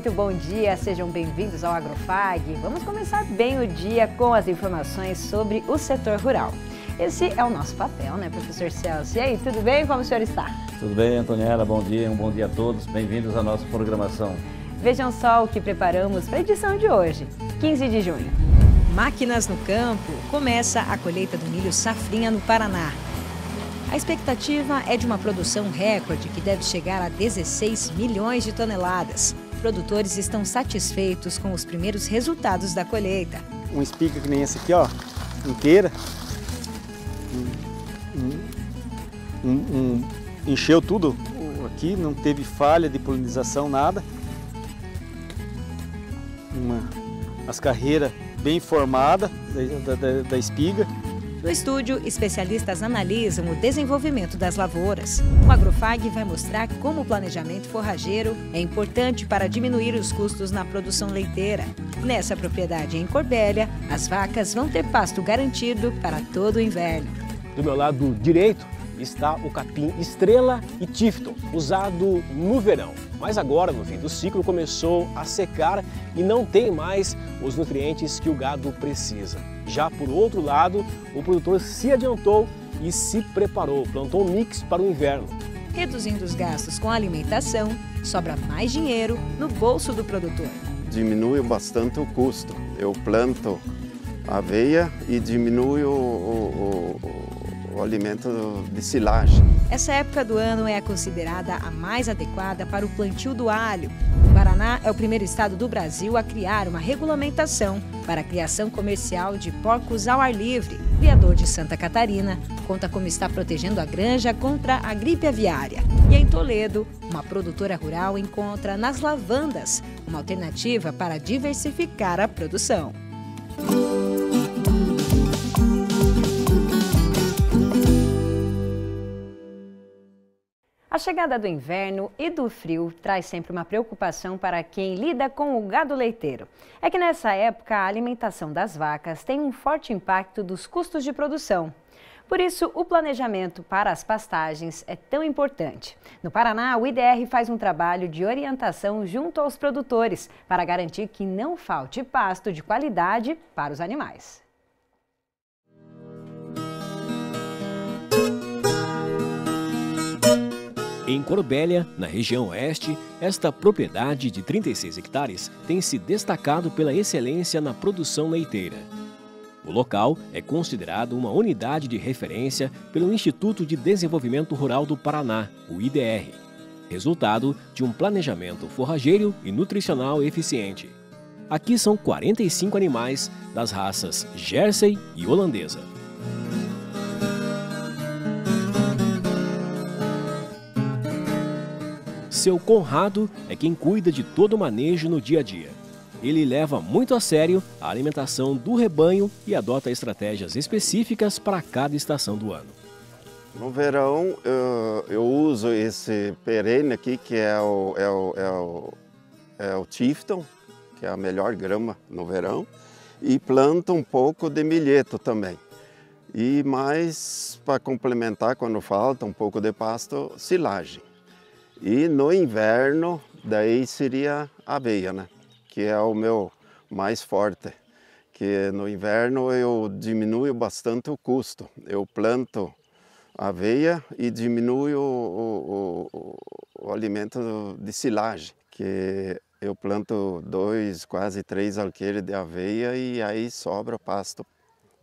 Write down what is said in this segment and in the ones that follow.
muito bom dia, sejam bem-vindos ao Agrofag. Vamos começar bem o dia com as informações sobre o setor rural. Esse é o nosso papel, né, professor Celso? E aí, tudo bem? Como o senhor está? Tudo bem, Antoniela, bom dia, um bom dia a todos, bem-vindos à nossa programação. Vejam só o que preparamos para a edição de hoje, 15 de junho. Máquinas no campo, começa a colheita do milho safrinha no Paraná. A expectativa é de uma produção recorde que deve chegar a 16 milhões de toneladas. Produtores estão satisfeitos com os primeiros resultados da colheita. Uma espiga que nem essa aqui, ó, inteira. Encheu tudo aqui, não teve falha de polinização, nada. As carreiras bem formadas da espiga. No estúdio, especialistas analisam o desenvolvimento das lavouras. O Agrofag vai mostrar como o planejamento forrageiro é importante para diminuir os custos na produção leiteira. Nessa propriedade em Corbélia, as vacas vão ter pasto garantido para todo o inverno. Do meu lado direito está o capim Estrela e Tifton, usado no verão. Mas agora, no fim do ciclo, começou a secar e não tem mais os nutrientes que o gado precisa. Já por outro lado, o produtor se adiantou e se preparou, plantou um mix para o inverno. Reduzindo os gastos com a alimentação, sobra mais dinheiro no bolso do produtor. Diminui bastante o custo. Eu planto aveia e diminui o alimento de silagem. Essa época do ano é considerada a mais adequada para o plantio do alho. O Paraná é o primeiro estado do Brasil a criar uma regulamentação para a criação comercial de porcos ao ar livre. O criador de Santa Catarina conta como está protegendo a granja contra a gripe aviária. E em Toledo, uma produtora rural encontra nas lavandas uma alternativa para diversificar a produção. A chegada do inverno e do frio traz sempre uma preocupação para quem lida com o gado leiteiro. É que nessa época a alimentação das vacas tem um forte impacto dos custos de produção. Por isso, o planejamento para as pastagens é tão importante. No Paraná, o IDR faz um trabalho de orientação junto aos produtores para garantir que não falte pasto de qualidade para os animais. Em Corbélia, na região oeste, esta propriedade de 36 hectares tem se destacado pela excelência na produção leiteira. O local é considerado uma unidade de referência pelo Instituto de Desenvolvimento Rural do Paraná, o IDR, resultado de um planejamento forrageiro e nutricional eficiente. Aqui são 45 animais das raças Jersey e holandesa. Seu Conrado é quem cuida de todo o manejo no dia a dia. Ele leva muito a sério a alimentação do rebanho e adota estratégias específicas para cada estação do ano. No verão, eu uso esse perene aqui, que é o Tifton, que é a melhor grama no verão, e planto um pouco de milheto também. E mais, para complementar, quando falta um pouco de pasto, silagem. E no inverno, daí seria aveia, né? Que é o meu mais forte. Que no inverno eu diminuo bastante o custo. Eu planto aveia e diminuo o alimento de silagem. Que eu planto 2, quase 3 alqueires de aveia e aí sobra pasto.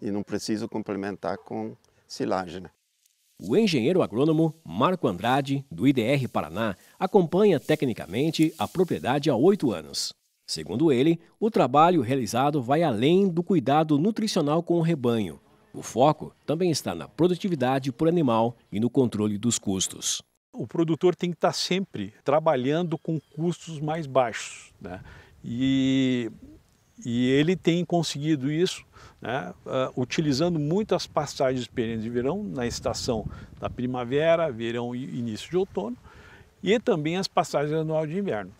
E não preciso complementar com silagem, né? O engenheiro agrônomo Marco Andrade, do IDR Paraná, acompanha tecnicamente a propriedade há 8 anos. Segundo ele, o trabalho realizado vai além do cuidado nutricional com o rebanho. O foco também está na produtividade por animal e no controle dos custos. O produtor tem que estar sempre trabalhando com custos mais baixos, né? E ele tem conseguido isso, né, utilizando muitas pastagens perenes de verão na estação da primavera, verão e início de outono, e também as pastagens anuais de inverno.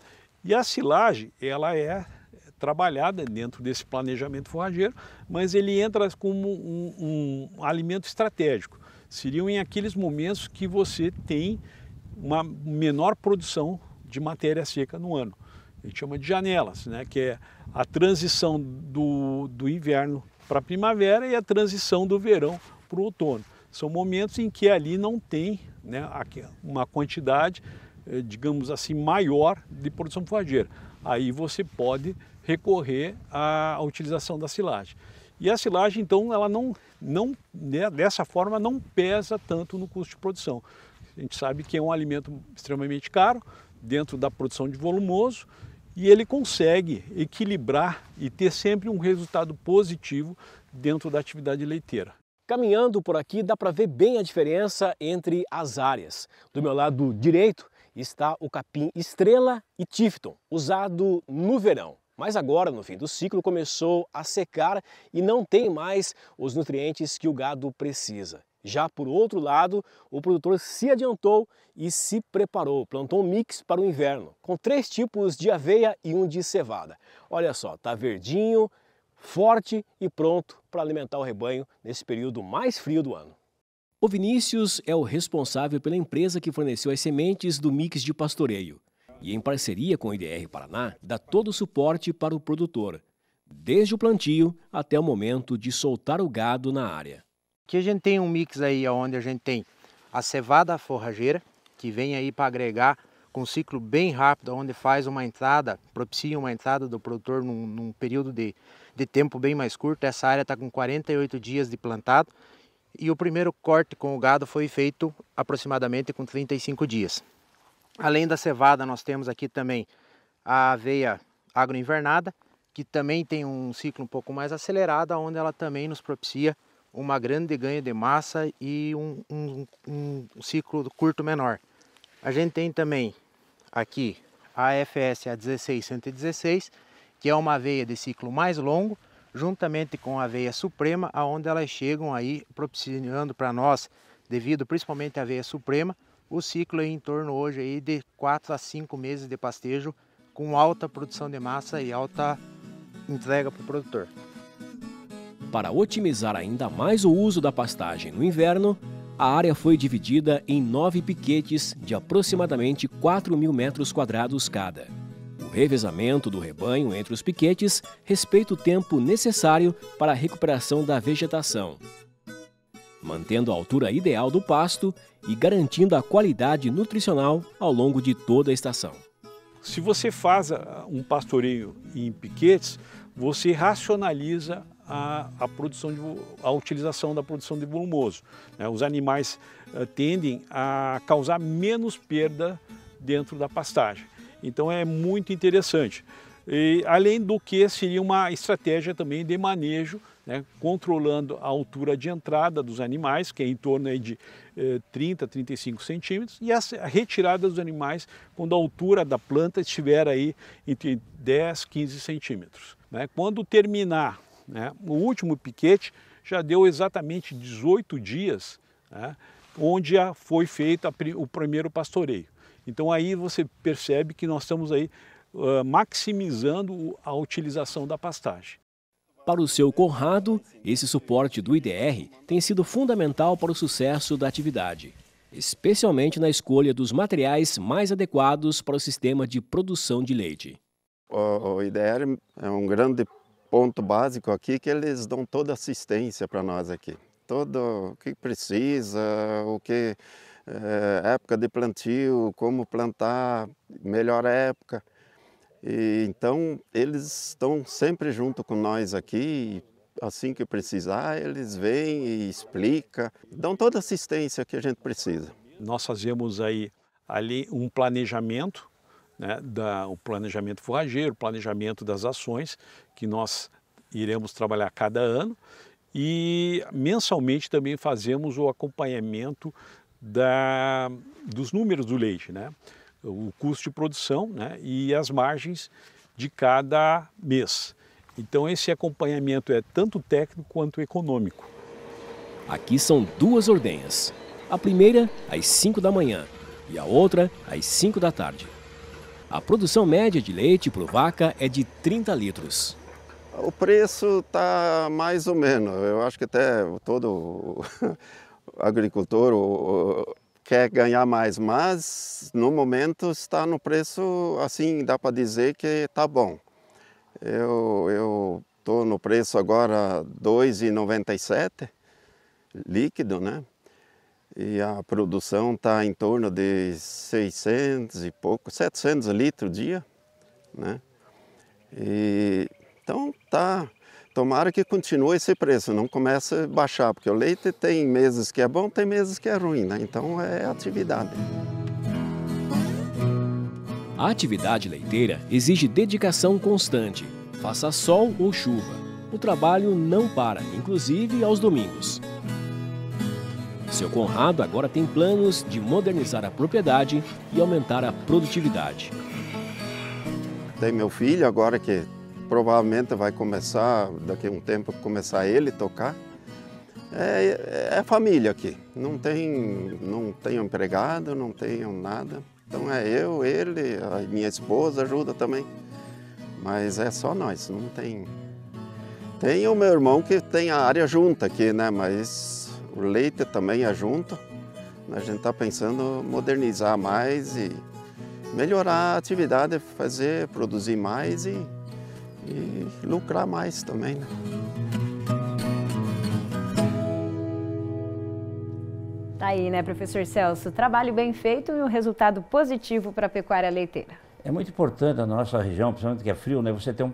E a silagem, ela é trabalhada dentro desse planejamento forrageiro, mas ele entra como um alimento estratégico. Seriam em aqueles momentos que você tem uma menor produção de matéria seca no ano. a gente chama de janelas, né? Que é a transição do inverno para a primavera e a transição do verão para o outono. São momentos em que ali não tem, né, uma quantidade, digamos assim, maior de produção forrageira. Aí você pode recorrer à utilização da silagem. E a silagem, então, ela né, dessa forma não pesa tanto no custo de produção. A gente sabe que é um alimento extremamente caro dentro da produção de volumoso e ele consegue equilibrar e ter sempre um resultado positivo dentro da atividade leiteira. Caminhando por aqui dá para ver bem a diferença entre as áreas. Do meu lado direito está o capim estrela e Tifton, usado no verão. Mas agora, no fim do ciclo, começou a secar e não tem mais os nutrientes que o gado precisa. Já por outro lado, o produtor se adiantou e se preparou, plantou um mix para o inverno, com 3 tipos de aveia e um de cevada. Olha só, tá verdinho, forte e pronto para alimentar o rebanho nesse período mais frio do ano. O Vinícius é o responsável pela empresa que forneceu as sementes do mix de pastoreio e, em parceria com o IDR Paraná, dá todo o suporte para o produtor, desde o plantio até o momento de soltar o gado na área. Aqui a gente tem um mix aí onde a gente tem a cevada forrageira, que vem aí para agregar com um ciclo bem rápido, onde faz uma entrada, propicia uma entrada do produtor num período de tempo bem mais curto. Essa área está com 48 dias de plantado e o primeiro corte com o gado foi feito aproximadamente com 35 dias. Além da cevada, nós temos aqui também a aveia agroinvernada, que também tem um ciclo um pouco mais acelerado, onde ela também nos propicia uma grande ganho de massa e um ciclo curto menor. A gente tem também aqui a FS A16116, que é uma aveia de ciclo mais longo, juntamente com a aveia suprema, onde elas chegam aí propiciando para nós, devido principalmente à aveia suprema, o ciclo é em torno hoje aí de 4 a 5 meses de pastejo, com alta produção de massa e alta entrega para o produtor. Para otimizar ainda mais o uso da pastagem no inverno, a área foi dividida em 9 piquetes de aproximadamente 4.000 metros quadrados cada. O revezamento do rebanho entre os piquetes respeita o tempo necessário para a recuperação da vegetação, mantendo a altura ideal do pasto e garantindo a qualidade nutricional ao longo de toda a estação. Se você faz um pastoreio em piquetes, você racionaliza a utilização da produção de volumoso. Os animais tendem a causar menos perda dentro da pastagem. Então é muito interessante. E, além do que seria uma estratégia também de manejo, né, controlando a altura de entrada dos animais, que é em torno aí de 30 a 35 centímetros, e a retirada dos animais quando a altura da planta estiver aí entre 10 e 15 centímetros. Né? Quando terminar, né, o último piquete, já deu exatamente 18 dias, né, onde foi feito o primeiro pastoreio. Então aí você percebe que nós estamos aí maximizando a utilização da pastagem. Para o seu Conrado, esse suporte do IDR tem sido fundamental para o sucesso da atividade, especialmente na escolha dos materiais mais adequados para o sistema de produção de leite. O IDR é um grande ponto básico aqui, que eles dão toda assistência para nós aqui. Todo o que precisa, o que época de plantio, como plantar, melhor época. E, então, eles estão sempre junto com nós aqui, assim que precisar, eles vêm e explicam, dão toda a assistência que a gente precisa. Nós fazemos aí ali um planejamento, né, o planejamento forrageiro, o planejamento das ações que nós iremos trabalhar cada ano, e mensalmente também fazemos o acompanhamento dos números do leite, né? O custo de produção, né, e as margens de cada mês. Então esse acompanhamento é tanto técnico quanto econômico. Aqui são 2 ordenhas. A primeira às 5 da manhã e a outra às 5 da tarde. A produção média de leite por vaca é de 30 litros. O preço está mais ou menos, eu acho que até todo agricultor quer ganhar mais, mas no momento está no preço, assim, dá para dizer que está bom. Eu estou no preço agora R$ 2,97 líquido, né? E a produção está em torno de 600 e pouco, 700 litros dia, né? Então tá, tomara que continue esse preço, não comece a baixar, porque o leite tem meses que é bom, tem meses que é ruim, né? Então é atividade. A atividade leiteira exige dedicação constante, faça sol ou chuva. O trabalho não para, inclusive aos domingos. Seu Conrado agora tem planos de modernizar a propriedade e aumentar a produtividade. Tem meu filho agora que provavelmente vai começar, daqui a um tempo, começar ele a tocar. É família aqui, não tenho empregado, não tenho nada. Então é eu, ele, a minha esposa ajuda também. Mas é só nós, não tem... Tem o meu irmão que tem a área junta aqui, né? Mas o leite também é junto. A gente está pensando em modernizar mais e melhorar a atividade, produzir mais e lucrar mais também, né? Tá aí, né, professor Celso? Trabalho bem feito e um resultado positivo para a pecuária leiteira. É muito importante na nossa região, principalmente que é frio, né, você ter um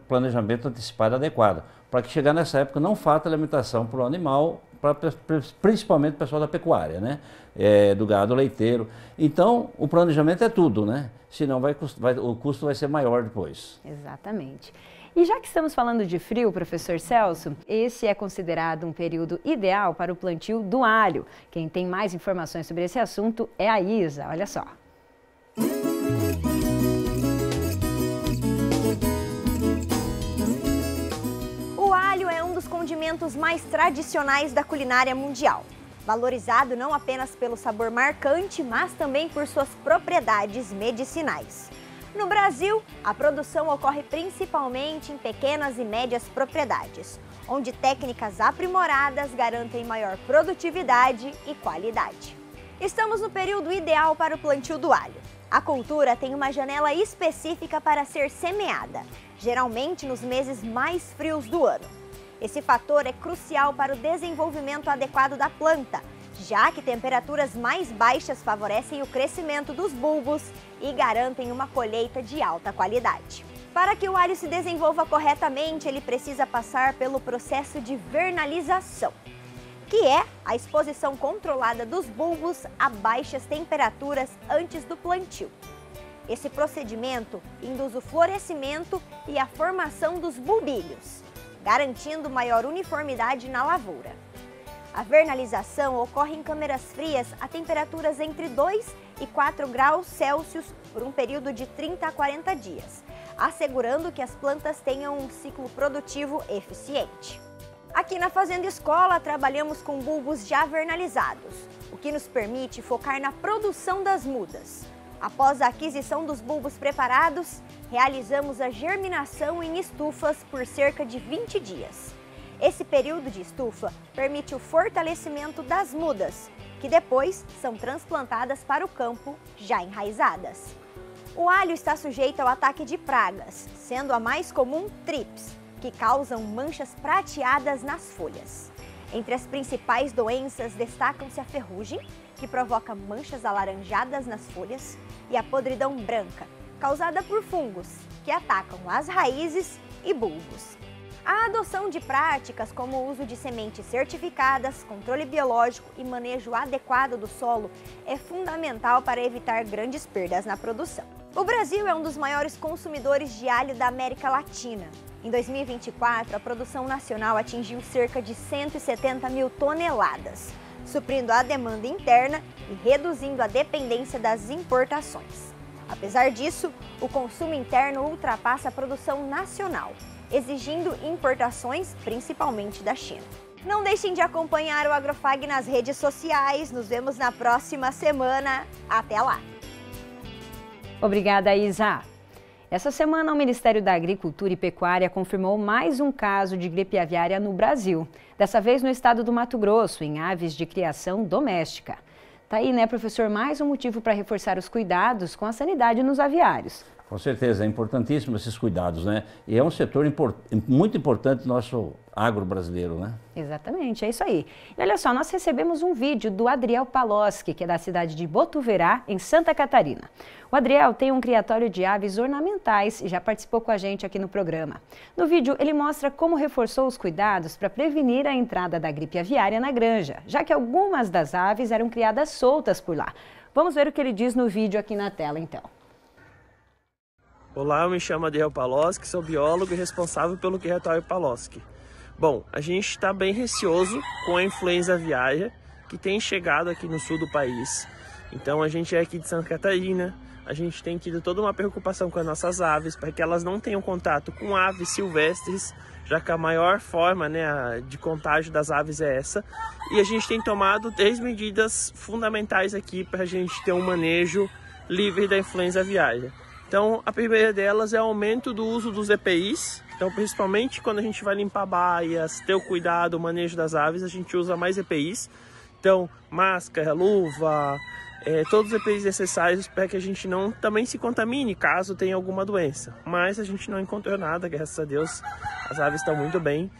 planejamento antecipado adequado, para que chegar nessa época não falta alimentação para o animal, principalmente o pessoal da pecuária, né, do gado leiteiro. Então, o planejamento é tudo, né? Senão o custo vai ser maior depois. Exatamente. E já que estamos falando de frio, professor Celso, esse é considerado um período ideal para o plantio do alho. Quem tem mais informações sobre esse assunto é a Isa, olha só. O alho é um dos condimentos mais tradicionais da culinária mundial. Valorizado não apenas pelo sabor marcante, mas também por suas propriedades medicinais. No Brasil, a produção ocorre principalmente em pequenas e médias propriedades, onde técnicas aprimoradas garantem maior produtividade e qualidade. Estamos no período ideal para o plantio do alho. A cultura tem uma janela específica para ser semeada, geralmente nos meses mais frios do ano. Esse fator é crucial para o desenvolvimento adequado da planta, já que temperaturas mais baixas favorecem o crescimento dos bulbos e garantem uma colheita de alta qualidade. Para que o alho se desenvolva corretamente, ele precisa passar pelo processo de vernalização, que é a exposição controlada dos bulbos a baixas temperaturas antes do plantio. Esse procedimento induz o florescimento e a formação dos bulbilhos, garantindo maior uniformidade na lavoura. A vernalização ocorre em câmeras frias a temperaturas entre 2 e 4 graus Celsius por um período de 30 a 40 dias, assegurando que as plantas tenham um ciclo produtivo eficiente. Aqui na Fazenda Escola trabalhamos com bulbos já vernalizados, o que nos permite focar na produção das mudas. Após a aquisição dos bulbos preparados, realizamos a germinação em estufas por cerca de 20 dias. Esse período de estufa permite o fortalecimento das mudas, que depois são transplantadas para o campo já enraizadas. O alho está sujeito ao ataque de pragas, sendo a mais comum trips, que causam manchas prateadas nas folhas. Entre as principais doenças destacam-se a ferrugem, que provoca manchas alaranjadas nas folhas, e a podridão branca, causada por fungos, que atacam as raízes e bulbos. A adoção de práticas como o uso de sementes certificadas, controle biológico e manejo adequado do solo é fundamental para evitar grandes perdas na produção. O Brasil é um dos maiores consumidores de alho da América Latina. Em 2024, a produção nacional atingiu cerca de 170 mil toneladas, suprindo a demanda interna e reduzindo a dependência das importações. Apesar disso, o consumo interno ultrapassa a produção nacional, exigindo importações, principalmente da China. Não deixem de acompanhar o Agrofag nas redes sociais. Nos vemos na próxima semana. Até lá! Obrigada, Isa. Essa semana, o Ministério da Agricultura e Pecuária confirmou mais um caso de gripe aviária no Brasil. Dessa vez no estado do Mato Grosso, em aves de criação doméstica. Tá aí, né, professor, mais um motivo para reforçar os cuidados com a sanidade nos aviários. Com certeza, é importantíssimo esses cuidados, né? E é um setor muito importante do nosso agro brasileiro, né? Exatamente, é isso aí. E olha só, nós recebemos um vídeo do Adriel Paloski, que é da cidade de Botuverá, em Santa Catarina. O Adriel tem um criatório de aves ornamentais e já participou com a gente aqui no programa. No vídeo, ele mostra como reforçou os cuidados para prevenir a entrada da gripe aviária na granja, já que algumas das aves eram criadas soltas por lá. Vamos ver o que ele diz no vídeo aqui na tela, então. Olá, eu me chamo Adriel Paloski, sou biólogo e responsável pelo criatório Paloski. Bom, a gente está bem receoso com a influenza aviária que tem chegado aqui no sul do país. Então a gente é aqui de Santa Catarina, a gente tem tido toda uma preocupação com as nossas aves para que elas não tenham contato com aves silvestres, já que a maior forma, né, de contágio das aves é essa. E a gente tem tomado 3 medidas fundamentais aqui para a gente ter um manejo livre da influenza aviária. Então, a primeira delas é o aumento do uso dos EPIs. Então, principalmente quando a gente vai limpar baias, ter o cuidado, o manejo das aves, a gente usa mais EPIs. Então, máscara, luva, todos os EPIs necessários para que a gente não também se contamine caso tenha alguma doença. Mas a gente não encontrou nada, graças a Deus, as aves estão muito bem.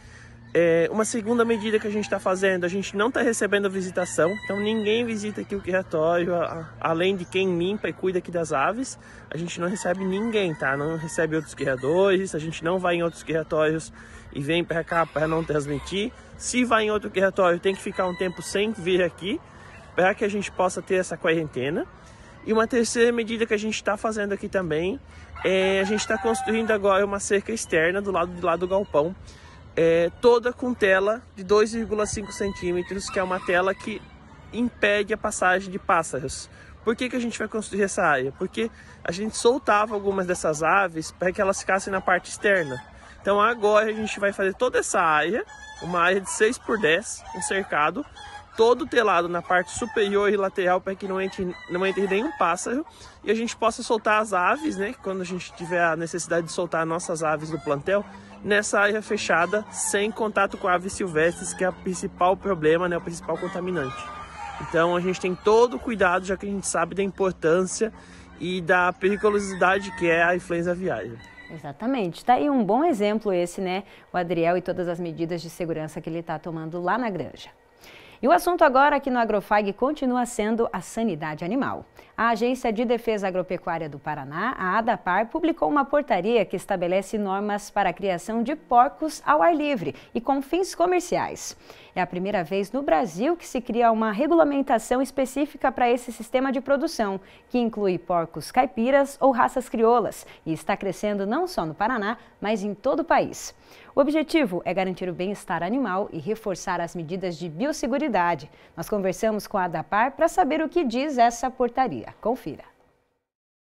Uma segunda medida que a gente está fazendo, a gente não está recebendo visitação, então ninguém visita aqui o criatório, além de quem limpa e cuida aqui das aves, a gente não recebe ninguém, tá? Não recebe outros criadores, a gente não vai em outros criatórios e vem para cá para não transmitir. Se vai em outro criatório, tem que ficar um tempo sem vir aqui, para que a gente possa ter essa quarentena. E uma terceira medida que a gente está fazendo aqui também, a gente está construindo agora uma cerca externa do lado de lá do galpão, toda com tela de 2,5 centímetros, que é uma tela que impede a passagem de pássaros. Por que a gente vai construir essa área? Porque a gente soltava algumas dessas aves para que elas ficassem na parte externa. Então agora a gente vai fazer toda essa área, uma área de 6 por 10, um cercado, todo telado na parte superior e lateral para que não entre nenhum pássaro e a gente possa soltar as aves, né? Quando a gente tiver a necessidade de soltar nossas aves do plantel, nessa área fechada, sem contato com aves silvestres, que é o principal problema, né, o principal contaminante. Então a gente tem todo o cuidado, já que a gente sabe da importância e da periculosidade que é a influenza aviária. Exatamente. Está aí um bom exemplo esse, né? O Adriel e todas as medidas de segurança que ele está tomando lá na granja. E o assunto agora aqui no Agrofag continua sendo a sanidade animal. A Agência de Defesa Agropecuária do Paraná, a ADAPAR, publicou uma portaria que estabelece normas para a criação de porcos ao ar livre e com fins comerciais. É a primeira vez no Brasil que se cria uma regulamentação específica para esse sistema de produção, que inclui porcos caipiras ou raças crioulas, e está crescendo não só no Paraná, mas em todo o país. O objetivo é garantir o bem-estar animal e reforçar as medidas de biosseguridade. Nós conversamos com a ADAPAR para saber o que diz essa portaria. Confira.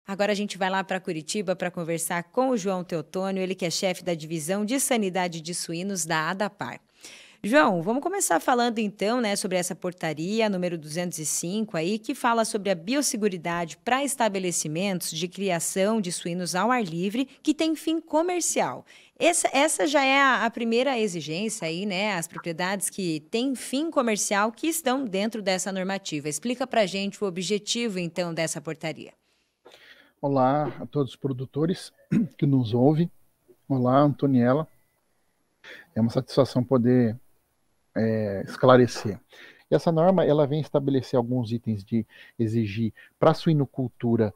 Agora a gente vai lá para Curitiba para conversar com o João Teotônio, ele que é chefe da Divisão de Sanidade de Suínos da ADAPAR. João, vamos começar falando então, né, sobre essa portaria número 205 aí, que fala sobre a biosseguridade para estabelecimentos de criação de suínos ao ar livre que tem fim comercial. Essa já é a primeira exigência aí, né, as propriedades que têm fim comercial que estão dentro dessa normativa. Explica para a gente o objetivo então dessa portaria. Olá a todos os produtores que nos ouvem. Olá, Antoniela. É uma satisfação poder esclarecer. E essa norma ela vem estabelecer alguns itens de exigir para a suinocultura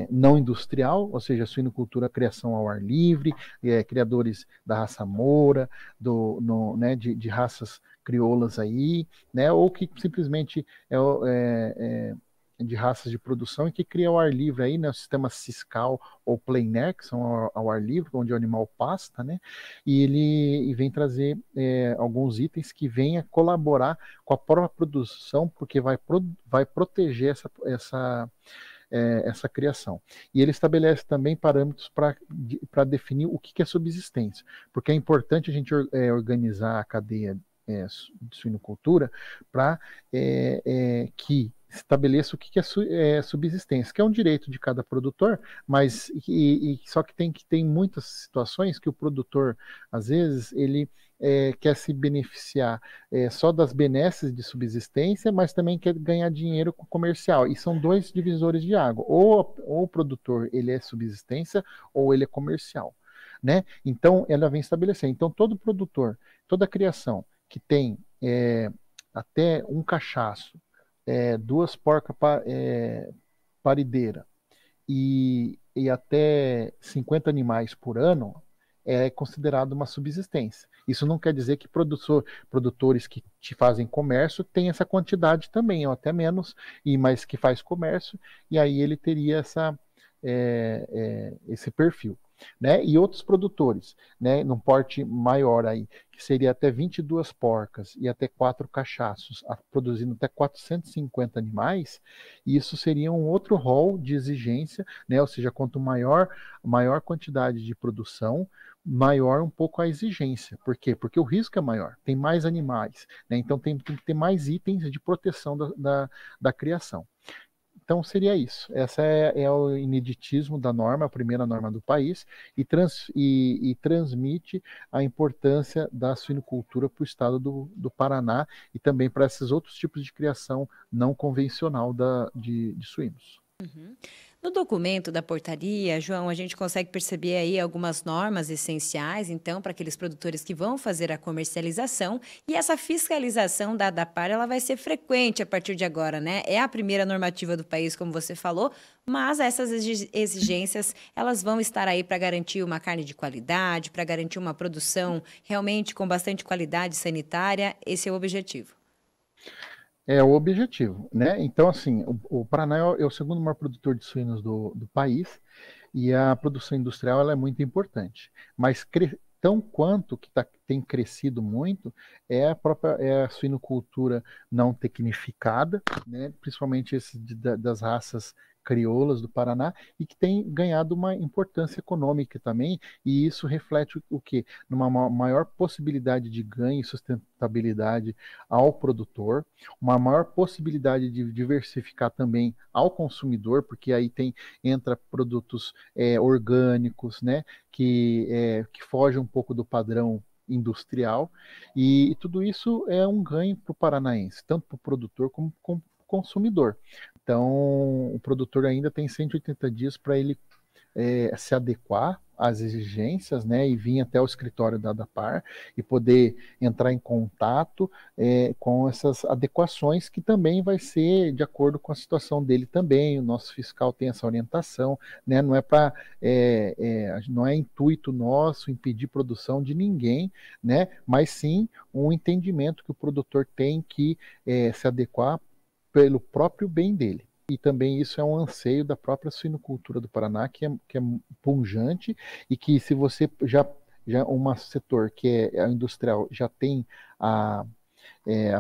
não industrial, ou seja, suinocultura criação ao ar livre, criadores da raça moura, né, de raças crioulas aí, né, ou que simplesmente de raças de produção e que cria ao ar livre aí, né, o sistema ciscal ou plein air, que são ao ar livre, onde o animal pasta, né, e ele vem trazer alguns itens que venham colaborar com a própria produção, porque vai proteger essa criação. E ele estabelece também parâmetros para definir o que é subsistência, porque é importante a gente organizar a cadeia de suinocultura para que estabeleça o que é subsistência, que é um direito de cada produtor, mas só que tem muitas situações que o produtor, às vezes, ele quer se beneficiar só das benesses de subsistência, mas também quer ganhar dinheiro com comercial. E são dois divisores de água. Ou o produtor ele é subsistência ou ele é comercial, né? Então, ela vem estabelecer. Então, todo produtor, toda criação que tem até um cachaço, 2 porcas parideiras e até 50 animais por ano, é considerado uma subsistência. Isso não quer dizer que produtores que te fazem comércio têm essa quantidade também, ou até menos, mas que faz comércio, e aí ele teria esse perfil. Né? E outros produtores, né, num porte maior aí, que seria até 22 porcas e até 4 cachaços, produzindo até 450 animais, isso seria um outro rol de exigência, né? Ou seja, quanto maior quantidade de produção, maior um pouco a exigência. Por quê? Porque o risco é maior, tem mais animais, né? Então tem que ter mais itens de proteção da criação. Então seria isso. Essa é o ineditismo da norma, a primeira norma do país, e transmite a importância da suinocultura para o estado do Paraná e também para esses outros tipos de criação não convencional de suínos. Uhum. No documento da portaria, João, a gente consegue perceber aí algumas normas essenciais, então, para aqueles produtores que vão fazer a comercialização, e essa fiscalização da ADAPAR, ela vai ser frequente a partir de agora, né? É a primeira normativa do país, como você falou, mas essas exigências, elas vão estar aí para garantir uma carne de qualidade, para garantir uma produção realmente com bastante qualidade sanitária. Esse é o objetivo. É o objetivo, né? Então, assim, o Paraná é o segundo maior produtor de suínos do país e a produção industrial ela é muito importante. Mas tão quanto que tem crescido muito é a suinocultura não tecnificada, né? Principalmente das raças crioulas do Paraná, e que tem ganhado uma importância econômica também, e isso reflete o quê? Numa maior possibilidade de ganho e sustentabilidade ao produtor, uma maior possibilidade de diversificar também ao consumidor, porque aí entra produtos orgânicos, né, que fogem um pouco do padrão industrial, e tudo isso é um ganho para o paranaense, tanto para o produtor como consumidor. Então, o produtor ainda tem 180 dias para ele se adequar às exigências, né, e vir até o escritório da ADAPAR e poder entrar em contato com essas adequações, que também vai ser de acordo com a situação dele também. O nosso fiscal tem essa orientação, né, não é intuito nosso impedir produção de ninguém, né, mas sim um entendimento que o produtor tem que se adequar pelo próprio bem dele. E também isso é um anseio da própria suinocultura do Paraná, que é pujante, e que se você já um setor que é industrial já tem a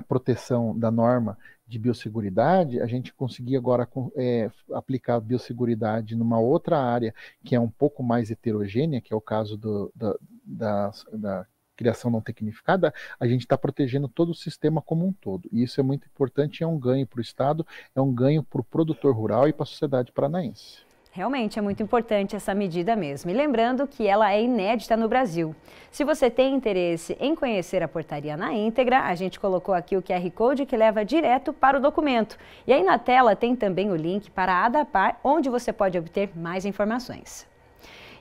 proteção da norma de biosseguridade, a gente conseguir agora aplicar a biosseguridade numa outra área que é um pouco mais heterogênea, que é o caso da criação não tecnificada, a gente está protegendo todo o sistema como um todo. E isso é muito importante, é um ganho para o Estado, é um ganho para o produtor rural e para a sociedade paranaense. Realmente é muito importante essa medida mesmo. E lembrando que ela é inédita no Brasil. Se você tem interesse em conhecer a portaria na íntegra, a gente colocou aqui o QR Code que leva direto para o documento. E aí na tela tem também o link para a ADAPAR, onde você pode obter mais informações.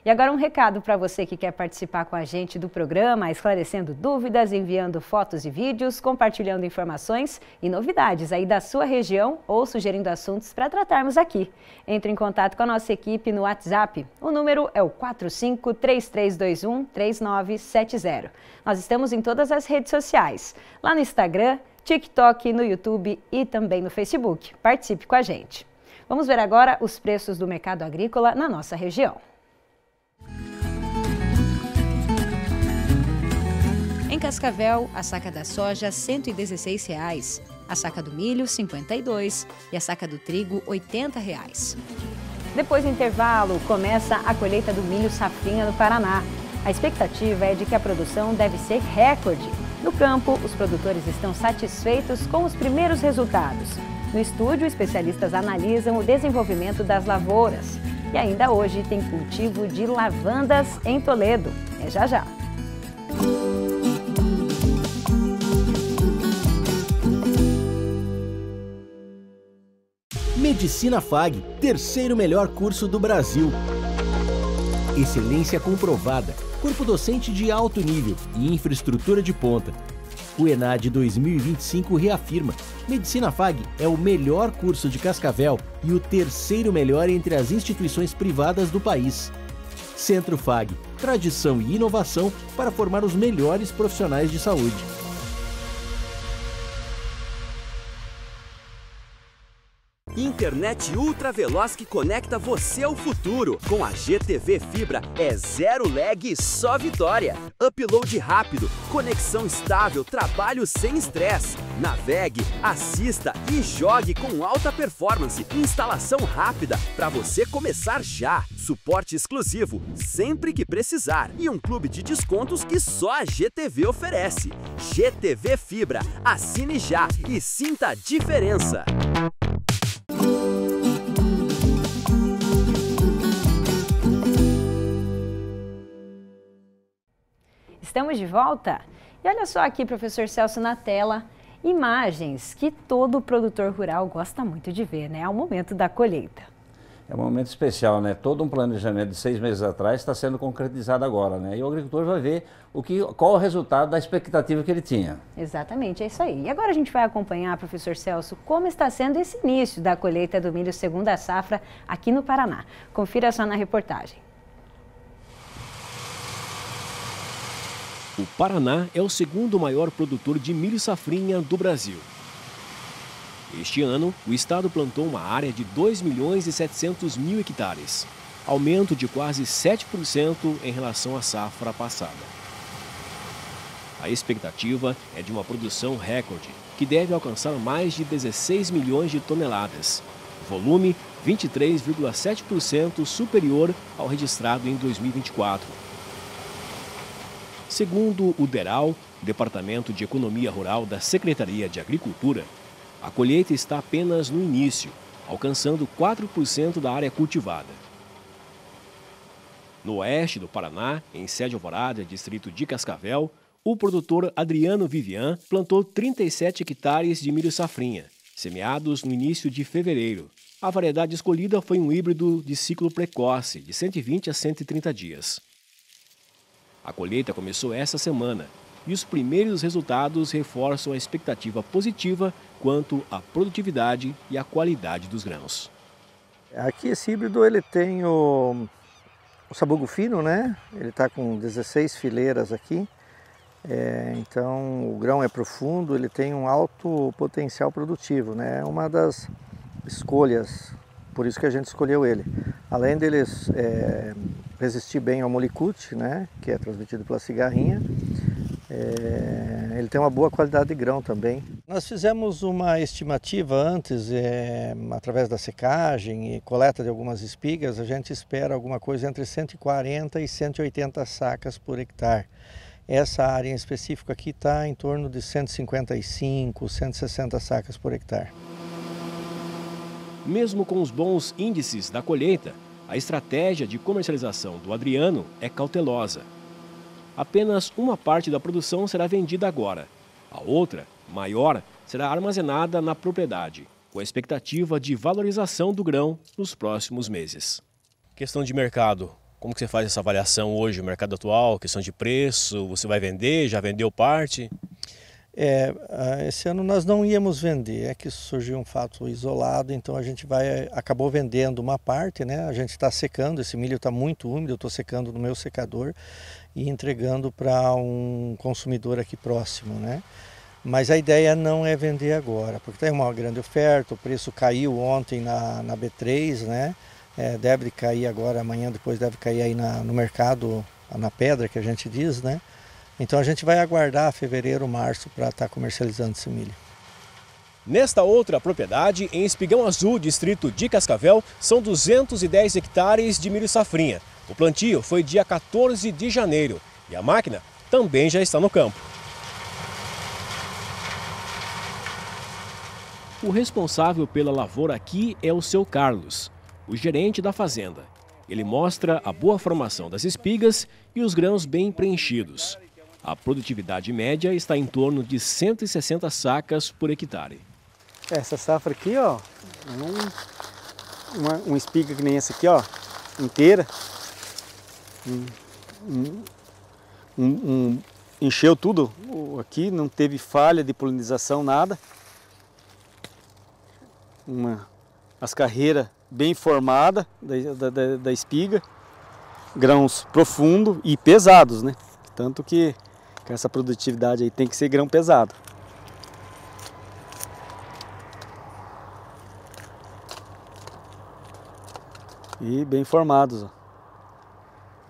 E agora um recado para você que quer participar com a gente do programa, esclarecendo dúvidas, enviando fotos e vídeos, compartilhando informações e novidades aí da sua região ou sugerindo assuntos para tratarmos aqui. Entre em contato com a nossa equipe no WhatsApp. O número é o 4533213970. Nós estamos em todas as redes sociais, lá no Instagram, TikTok, no YouTube e também no Facebook. Participe com a gente. Vamos ver agora os preços do mercado agrícola na nossa região. Em Cascavel, a saca da soja R$ 116,00, a saca do milho R$ 52,00 e a saca do trigo R$ 80,00. Depois do intervalo, começa a colheita do milho safrinha no Paraná. A expectativa é de que a produção deve ser recorde. No campo, os produtores estão satisfeitos com os primeiros resultados. No estúdio, especialistas analisam o desenvolvimento das lavouras. E ainda hoje tem cultivo de lavandas em Toledo. É já já. Medicina FAG, terceiro melhor curso do Brasil. Excelência comprovada, corpo docente de alto nível e infraestrutura de ponta. O ENAD 2025 reafirma: Medicina FAG é o melhor curso de Cascavel e o terceiro melhor entre as instituições privadas do país. Centro FAG, tradição e inovação para formar os melhores profissionais de saúde. Internet ultra veloz que conecta você ao futuro. Com a GTV Fibra é zero lag e só vitória. Upload rápido, conexão estável, trabalho sem estresse. Navegue, assista e jogue com alta performance. Instalação rápida para você começar já. Suporte exclusivo sempre que precisar. E um clube de descontos que só a GTV oferece. GTV Fibra. Assine já e sinta a diferença. Estamos de volta? E olha só aqui, professor Celso, na tela, imagens que todo produtor rural gosta muito de ver, né? Ao momento da colheita. É um momento especial, né? Todo um planejamento de 6 meses atrás está sendo concretizado agora, né? E o agricultor vai ver qual o resultado da expectativa que ele tinha. Exatamente, é isso aí. E agora a gente vai acompanhar, professor Celso, como está sendo esse início da colheita do milho segunda safra aqui no Paraná. Confira só na reportagem. O Paraná é o segundo maior produtor de milho safrinha do Brasil. Este ano, o estado plantou uma área de 2.700.000 hectares, aumento de quase 7% em relação à safra passada. A expectativa é de uma produção recorde, que deve alcançar mais de 16 milhões de toneladas, volume 23,7% superior ao registrado em 2024. Segundo o DERAL, Departamento de Economia Rural da Secretaria de Agricultura, a colheita está apenas no início, alcançando 4% da área cultivada. No oeste do Paraná, em Sede Alvorada, distrito de Cascavel, o produtor Adriano Vivian plantou 37 hectares de milho safrinha, semeados no início de fevereiro. A variedade escolhida foi um híbrido de ciclo precoce, de 120 a 130 dias. A colheita começou esta semana e os primeiros resultados reforçam a expectativa positiva quanto à produtividade e à qualidade dos grãos. Aqui esse híbrido ele tem o sabugo fino, né? Ele está com 16 fileiras aqui, então o grão é profundo, ele tem um alto potencial produtivo, né? É uma das escolhas, por isso que a gente escolheu ele. Além dele resistir bem ao molicute, né? Que é transmitido pela cigarrinha, ele tem uma boa qualidade de grão também. Nós fizemos uma estimativa antes, através da secagem e coleta de algumas espigas, a gente espera alguma coisa entre 140 e 180 sacas por hectare. Essa área em específico aqui está em torno de 155, 160 sacas por hectare. Mesmo com os bons índices da colheita, a estratégia de comercialização do Adriano é cautelosa. Apenas uma parte da produção será vendida agora. A outra, maior, será armazenada na propriedade, com a expectativa de valorização do grão nos próximos meses. Questão de mercado. Como que você faz essa avaliação hoje, o mercado atual, questão de preço? Você vai vender? Já vendeu parte? Esse ano nós não íamos vender, é que surgiu um fato isolado, então a gente acabou vendendo uma parte, né? A gente está secando, esse milho está muito úmido, eu estou secando no meu secador e entregando para um consumidor aqui próximo, né? Mas a ideia não é vender agora, porque tem uma grande oferta, o preço caiu ontem na B3, né? Deve cair agora, amanhã, depois deve cair aí no mercado, na pedra que a gente diz, né? Então a gente vai aguardar fevereiro, março para estar comercializando esse milho. Nesta outra propriedade, em Espigão Azul, distrito de Cascavel, são 210 hectares de milho safrinha. O plantio foi dia 14 de janeiro e a máquina também já está no campo. O responsável pela lavoura aqui é o seu Carlos, o gerente da fazenda. Ele mostra a boa formação das espigas e os grãos bem preenchidos. A produtividade média está em torno de 160 sacas por hectare. Essa safra aqui, ó, uma espiga que nem essa aqui, ó, inteira. Encheu tudo aqui, não teve falha de polinização, nada. As carreiras bem formadas da espiga, grãos profundos e pesados, né? Tanto que essa produtividade aí tem que ser grão pesado. E bem formados, ó.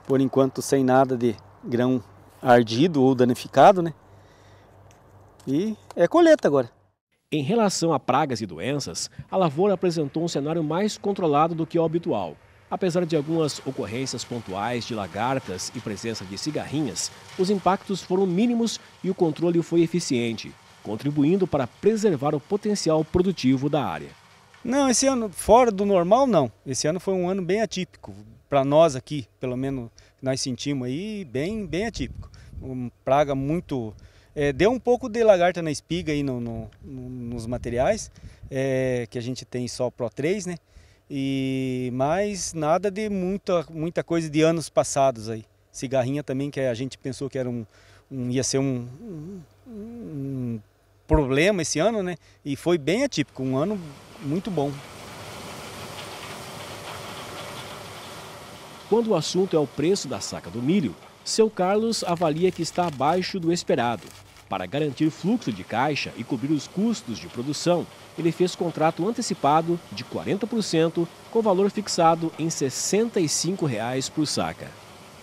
Por enquanto sem nada de grão ardido ou danificado, né? E é colheita agora. Em relação a pragas e doenças, a lavoura apresentou um cenário mais controlado do que o habitual. Apesar de algumas ocorrências pontuais de lagartas e presença de cigarrinhas, os impactos foram mínimos e o controle foi eficiente, contribuindo para preservar o potencial produtivo da área. Não, esse ano, fora do normal, não. Esse ano foi um ano bem atípico. Para nós aqui, pelo menos, nós sentimos aí bem atípico. Uma praga muito... deu um pouco de lagarta na espiga aí nos materiais, que a gente tem só Pro 3, né? Mas nada de muita coisa de anos passados aí. Cigarrinha também, que a gente pensou que era ia ser um problema esse ano, né? E foi bem atípico, um ano muito bom. Quando o assunto é o preço da saca do milho, seu Carlos avalia que está abaixo do esperado. Para garantir fluxo de caixa e cobrir os custos de produção, ele fez contrato antecipado de 40% com valor fixado em R$ 65,00 por saca.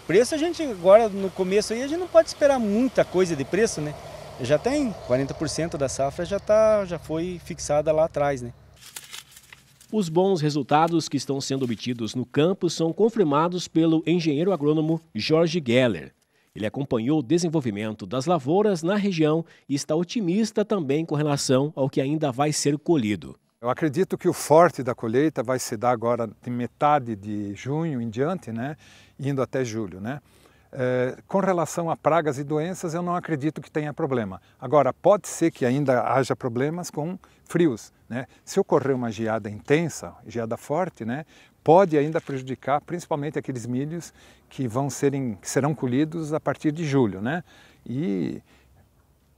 Preço a gente agora, no começo aí, a gente não pode esperar muita coisa de preço, né? Já tem 40% da safra já foi fixada lá atrás, né? Os bons resultados que estão sendo obtidos no campo são confirmados pelo engenheiro agrônomo Jorge Geller. Ele acompanhou o desenvolvimento das lavouras na região e está otimista também com relação ao que ainda vai ser colhido. Eu acredito que o forte da colheita vai se dar agora de metade de junho em diante, né, indo até julho, né? Com relação a pragas e doenças, eu não acredito que tenha problema. Agora, pode ser que ainda haja problemas com frios, né? Se ocorrer uma geada intensa, geada forte, né, pode ainda prejudicar principalmente aqueles milhos que serão colhidos a partir de julho, né? E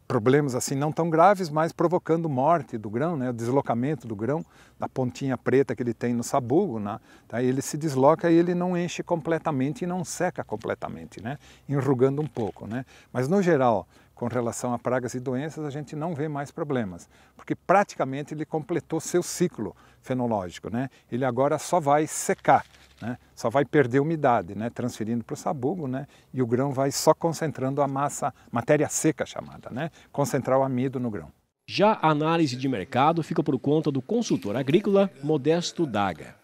problemas assim não tão graves, mas provocando morte do grão, né? O deslocamento do grão, da pontinha preta que ele tem no sabugo, né? Tá? Ele se desloca e ele não enche completamente e não seca completamente, né? Enrugando um pouco, né? Mas no geral, com relação a pragas e doenças, a gente não vê mais problemas, porque praticamente ele completou seu ciclo fenológico, né? Ele agora só vai secar, né? Só vai perder umidade, né? Transferindo para o sabugo, né? E o grão vai só concentrando a matéria seca chamada, né? Concentrar o amido no grão. Já a análise de mercado fica por conta do consultor agrícola Modesto Daga.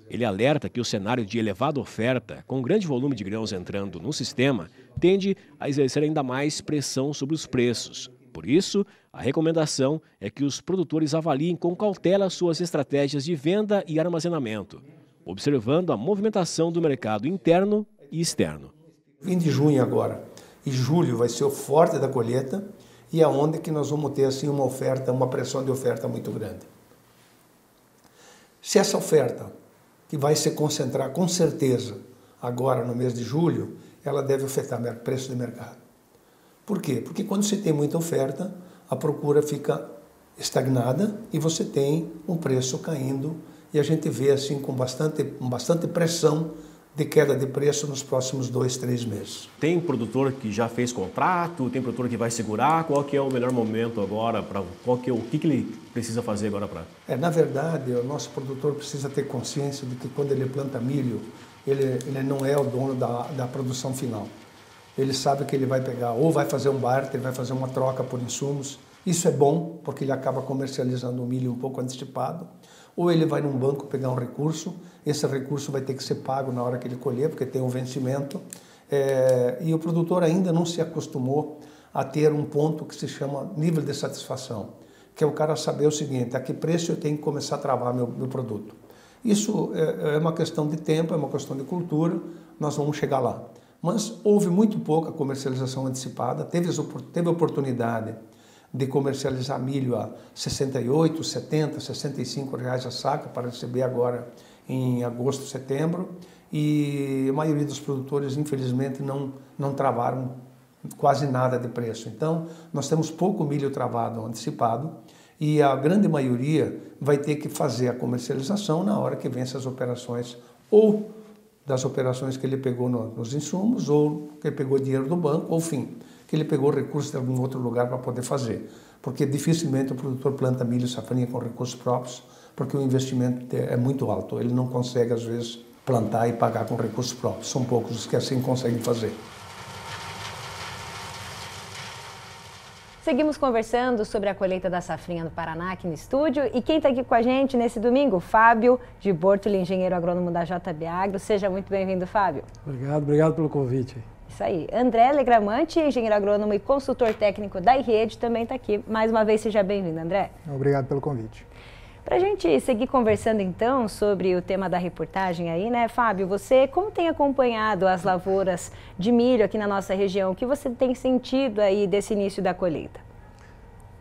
Ele alerta que o cenário de elevada oferta, com grande volume de grãos entrando no sistema, tende a exercer ainda mais pressão sobre os preços. Por isso, a recomendação é que os produtores avaliem com cautela suas estratégias de venda e armazenamento, observando a movimentação do mercado interno e externo. Fim de junho agora e julho vai ser o forte da colheita e é onde que nós vamos ter assim uma pressão de oferta muito grande. Se essa oferta, que vai se concentrar com certeza agora no mês de julho, ela deve afetar o preço de mercado. Por quê? Porque quando você tem muita oferta, a procura fica estagnada e você tem um preço caindo e a gente vê assim com bastante pressão de queda de preço nos próximos 2, 3 meses. Tem produtor que já fez contrato, tem produtor que vai segurar, qual que é o melhor momento agora, o que ele precisa fazer agora para... Na verdade, o nosso produtor precisa ter consciência de que quando ele planta milho, ele não é o dono da produção final. Ele sabe que ele vai pegar, ou vai fazer um barter, vai fazer uma troca por insumos. Isso é bom, porque ele acaba comercializando o milho um pouco antecipado. Ou ele vai num banco pegar um recurso, esse recurso vai ter que ser pago na hora que ele colher, porque tem um vencimento. E o produtor ainda não se acostumou a ter um ponto que se chama nível de satisfação. que é o cara saber o seguinte, a que preço eu tenho que começar a travar meu produto. Isso é uma questão de tempo, é uma questão de cultura, nós vamos chegar lá. Mas houve muito pouca comercialização antecipada, teve oportunidade de comercializar milho a 68, 70, 65 reais a saca para receber agora em agosto, setembro, e a maioria dos produtores, infelizmente, não travaram quase nada de preço. Então, nós temos pouco milho travado antecipado e a grande maioria vai ter que fazer a comercialização na hora que vence as operações, ou das operações que ele pegou nos insumos, ou que ele pegou dinheiro do banco, ou enfim, que ele pegou recursos de algum outro lugar para poder fazer. Porque dificilmente o produtor planta milho e safrinha com recursos próprios, porque o investimento é muito alto. Ele não consegue, às vezes, plantar e pagar com recursos próprios. São poucos os que assim conseguem fazer. Seguimos conversando sobre a colheita da safrinha no Paraná aqui no estúdio. E quem está aqui com a gente nesse domingo? Fábio de Bortoli, engenheiro agrônomo da JB Agro. Seja muito bem-vindo, Fábio. Obrigado pelo convite. Isso aí. André Legramante, engenheiro agrônomo e consultor técnico da IRED, também está aqui. Mais uma vez, seja bem-vindo, André. Obrigado pelo convite. Para a gente seguir conversando então sobre o tema da reportagem aí, né, Fábio, você como tem acompanhado as lavouras de milho aqui na nossa região? O que você tem sentido aí desse início da colheita?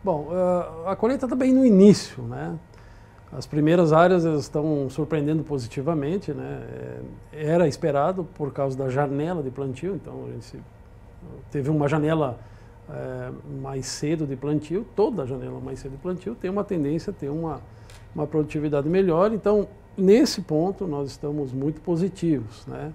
Bom, a colheita está bem no início, né? As primeiras áreas estão surpreendendo positivamente, né? Era esperado por causa da janela de plantio, então a gente teve uma janela mais cedo de plantio, toda a janela mais cedo de plantio tem uma tendência a ter uma produtividade melhor, então nesse ponto nós estamos muito positivos, né?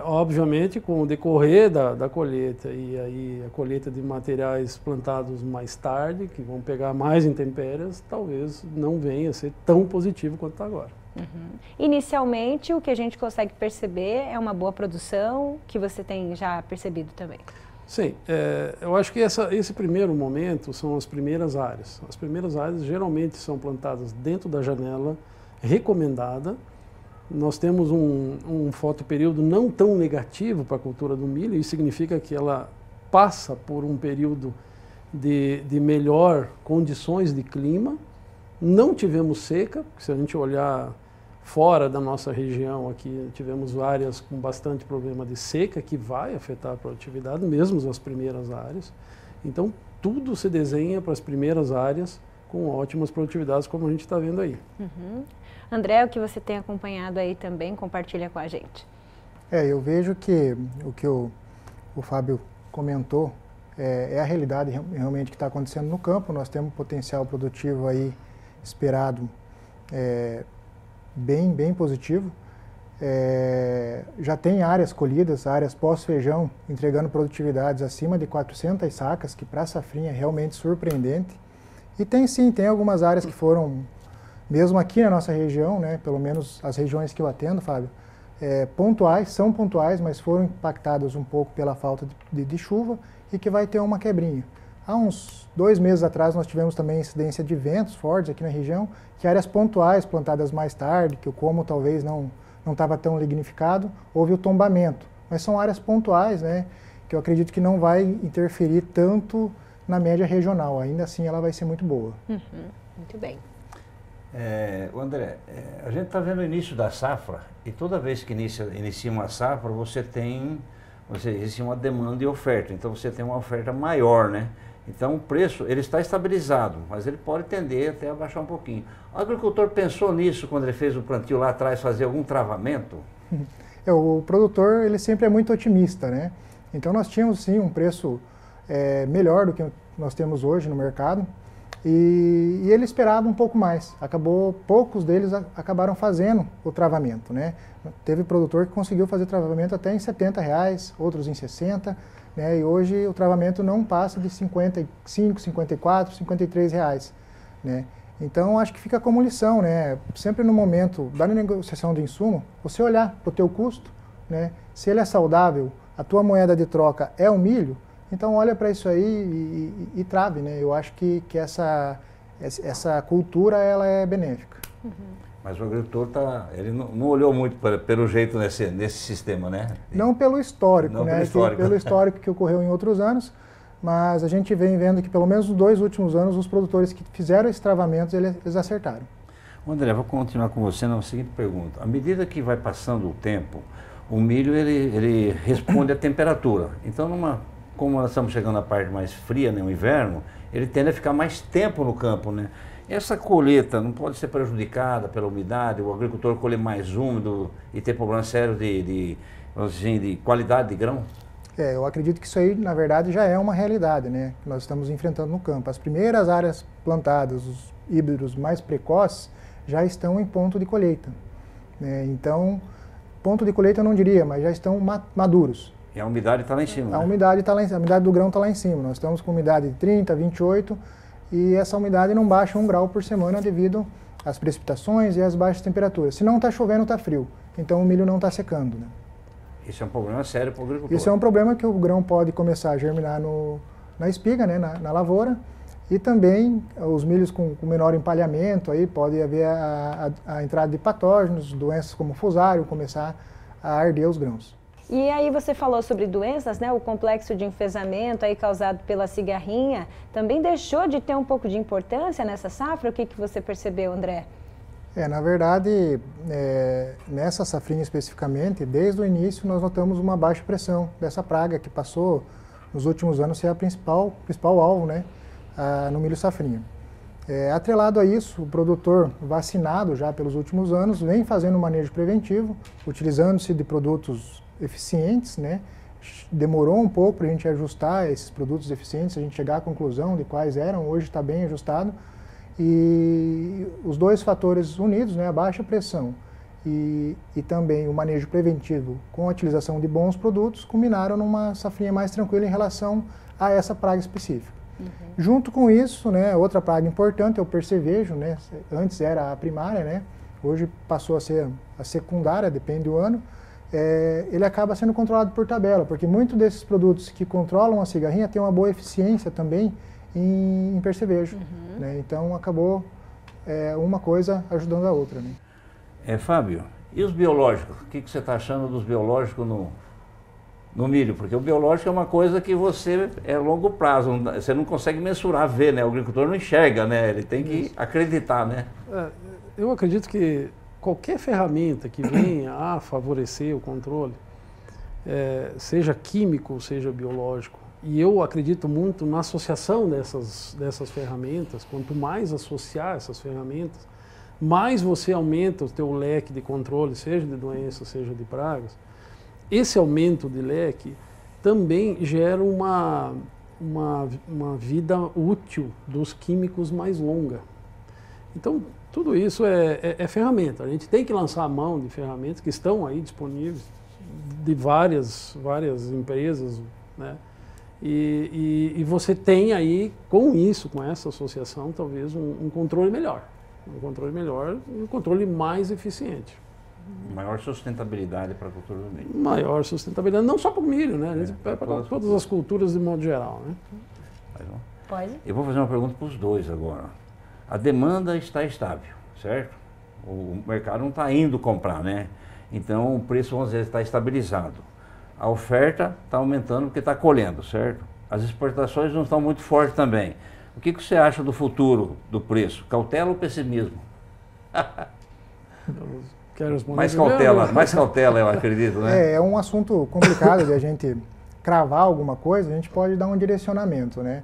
Obviamente com o decorrer da colheita e aí a colheita de materiais plantados mais tarde, que vão pegar mais intempéries, talvez não venha a ser tão positivo quanto está agora. Uhum. Inicialmente o que a gente consegue perceber é uma boa produção, que você tem já percebido também. Sim, eu acho que esse primeiro momento são as primeiras áreas. As primeiras áreas geralmente são plantadas dentro da janela recomendada. Nós temos um fotoperíodo não tão negativo para a cultura do milho, isso significa que ela passa por um período de melhor condições de clima. Não tivemos seca, porque se a gente olhar fora da nossa região aqui, tivemos áreas com bastante problema de seca, que vai afetar a produtividade, mesmo as primeiras áreas. Então, tudo se desenha para as primeiras áreas com ótimas produtividades, como a gente está vendo aí. Uhum. André, o que você tem acompanhado aí também, compartilha com a gente. Eu vejo que o que o Fábio comentou é a realidade realmente que está acontecendo no campo. Nós temos um potencial produtivo aí esperado bem positivo. Já tem áreas colhidas, áreas pós-feijão, entregando produtividades acima de 400 sacas, que para a safrinha é realmente surpreendente. E tem algumas áreas que foram, mesmo aqui na nossa região, né, pelo menos as regiões que eu atendo, Fábio, são pontuais, mas foram impactadas um pouco pela falta de chuva e que vai ter uma quebrinha. Há uns 2 meses atrás nós tivemos também incidência de ventos fortes aqui na região, que áreas pontuais plantadas mais tarde, que o como talvez não estava tão lignificado, houve o tombamento. Mas são áreas pontuais, né, que eu acredito que não vai interferir tanto na média regional. Ainda assim ela vai ser muito boa. Uhum. Muito bem. André, a gente está vendo o início da safra e toda vez que inicia uma safra existe uma demanda e oferta, então você tem uma oferta maior, né? Então o preço ele está estabilizado, mas ele pode tender até a baixar um pouquinho. O agricultor pensou nisso quando ele fez o plantio lá atrás, fazer algum travamento? O produtor ele sempre é muito otimista, né? Então nós tínhamos sim um preço melhor do que nós temos hoje no mercado. E ele esperava um pouco mais. Poucos deles acabaram fazendo o travamento, né? Teve produtor que conseguiu fazer travamento até em R$70, outros em 60, né? E hoje o travamento não passa de 55, 54, 53 reais, né? Então acho que fica como lição, né? Sempre no momento da negociação de insumo, você olhar para o teu custo, né? Se ele é saudável, a tua moeda de troca é o milho, então olha para isso aí e trave, né? Eu acho que essa cultura ela é benéfica. Uhum. Mas o agricultor ele não olhou muito pelo jeito nesse sistema, né? Não pelo histórico, né? Pelo histórico que ocorreu em outros anos, mas a gente vem vendo que pelo menos nos 2 últimos anos os produtores que fizeram esses travamentos, eles acertaram. André, vou continuar com você na seguinte pergunta. À medida que vai passando o tempo, o milho ele responde à temperatura. Então, como nós estamos chegando na parte mais fria, né, o inverno, ele tende a ficar mais tempo no campo, né? Essa colheita não pode ser prejudicada pela umidade, o agricultor colher mais úmido e ter problemas sérios de qualidade de grão? Eu acredito que isso aí, na verdade, já é uma realidade, né, que nós estamos enfrentando no campo. As primeiras áreas plantadas, os híbridos mais precoces, já estão em ponto de colheita, né? Então, ponto de colheita eu não diria, mas já estão maduros. E a umidade está lá em cima, A né? umidade está lá em cima, a umidade do grão está lá em cima. Nós estamos com umidade de 30, 28 e essa umidade não baixa 1 grau por semana devido às precipitações e às baixas temperaturas. Se não está chovendo, está frio. Então o milho não está secando, né? Isso é um problema sério para o agricultor. Isso é um problema que o grão pode começar a germinar na espiga, né, na lavoura, e também os milhos com menor empalhamento, aí pode haver a entrada de patógenos, doenças como fusário, começar a arder os grãos. E aí você falou sobre doenças, né? O complexo de enfesamento aí causado pela cigarrinha também deixou de ter um pouco de importância nessa safra? O que você percebeu, André? Na verdade, nessa safrinha especificamente, desde o início nós notamos uma baixa pressão dessa praga que passou nos últimos anos ser a principal alvo, né, no milho safrinha. Atrelado a isso, o produtor vacinado já pelos últimos anos vem fazendo um manejo preventivo, utilizando-se de produtos eficientes, né? Demorou um pouco para a gente ajustar esses produtos eficientes, a gente chegar à conclusão de quais eram, hoje está bem ajustado. E os 2 fatores unidos, né, a baixa pressão e também o manejo preventivo com a utilização de bons produtos, culminaram numa safrinha mais tranquila em relação a essa praga específica. Junto com isso, né, outra praga importante é o percevejo, né, antes era a primária, né, hoje passou a ser a secundária, depende do ano. Ele acaba sendo controlado por tabela, porque muitos desses produtos que controlam a cigarrinha têm uma boa eficiência também em percevejo, né? Então acabou uma coisa ajudando a outra, né? Fábio, e os biológicos? O que você está achando dos biológicos no milho? Porque o biológico é uma coisa que você é longo prazo, você não consegue mensurar, ver, né? O agricultor não enxerga, né? Ele tem que acreditar, né? Eu acredito que qualquer ferramenta que venha a favorecer o controle, seja químico, seja biológico, e eu acredito muito na associação dessas ferramentas. Quanto mais associar essas ferramentas, mais você aumenta o teu leque de controle, seja de doenças, seja de pragas. Esse aumento de leque também gera uma vida útil dos químicos mais longa. Então, tudo isso é ferramenta. A gente tem que lançar a mão de ferramentas que estão aí disponíveis de várias empresas, né? E você tem aí, com isso, com essa associação, talvez um controle melhor. Um controle melhor e um controle mais eficiente. Maior sustentabilidade para a cultura do milho. Maior sustentabilidade, não só para o milho, né? A gente para todas as culturas de modo geral, né? Pode. Eu vou fazer uma pergunta para os dois agora. A demanda está estável, certo? O mercado não está indo comprar, né? Então o preço, vamos dizer, está estabilizado. A oferta está aumentando porque está colhendo, certo? As exportações não estão muito fortes também. O que você acha do futuro do preço? Cautela ou pessimismo? Mais cautela, eu acredito, né? É um assunto complicado de a gente cravar alguma coisa, a gente pode dar um direcionamento, né?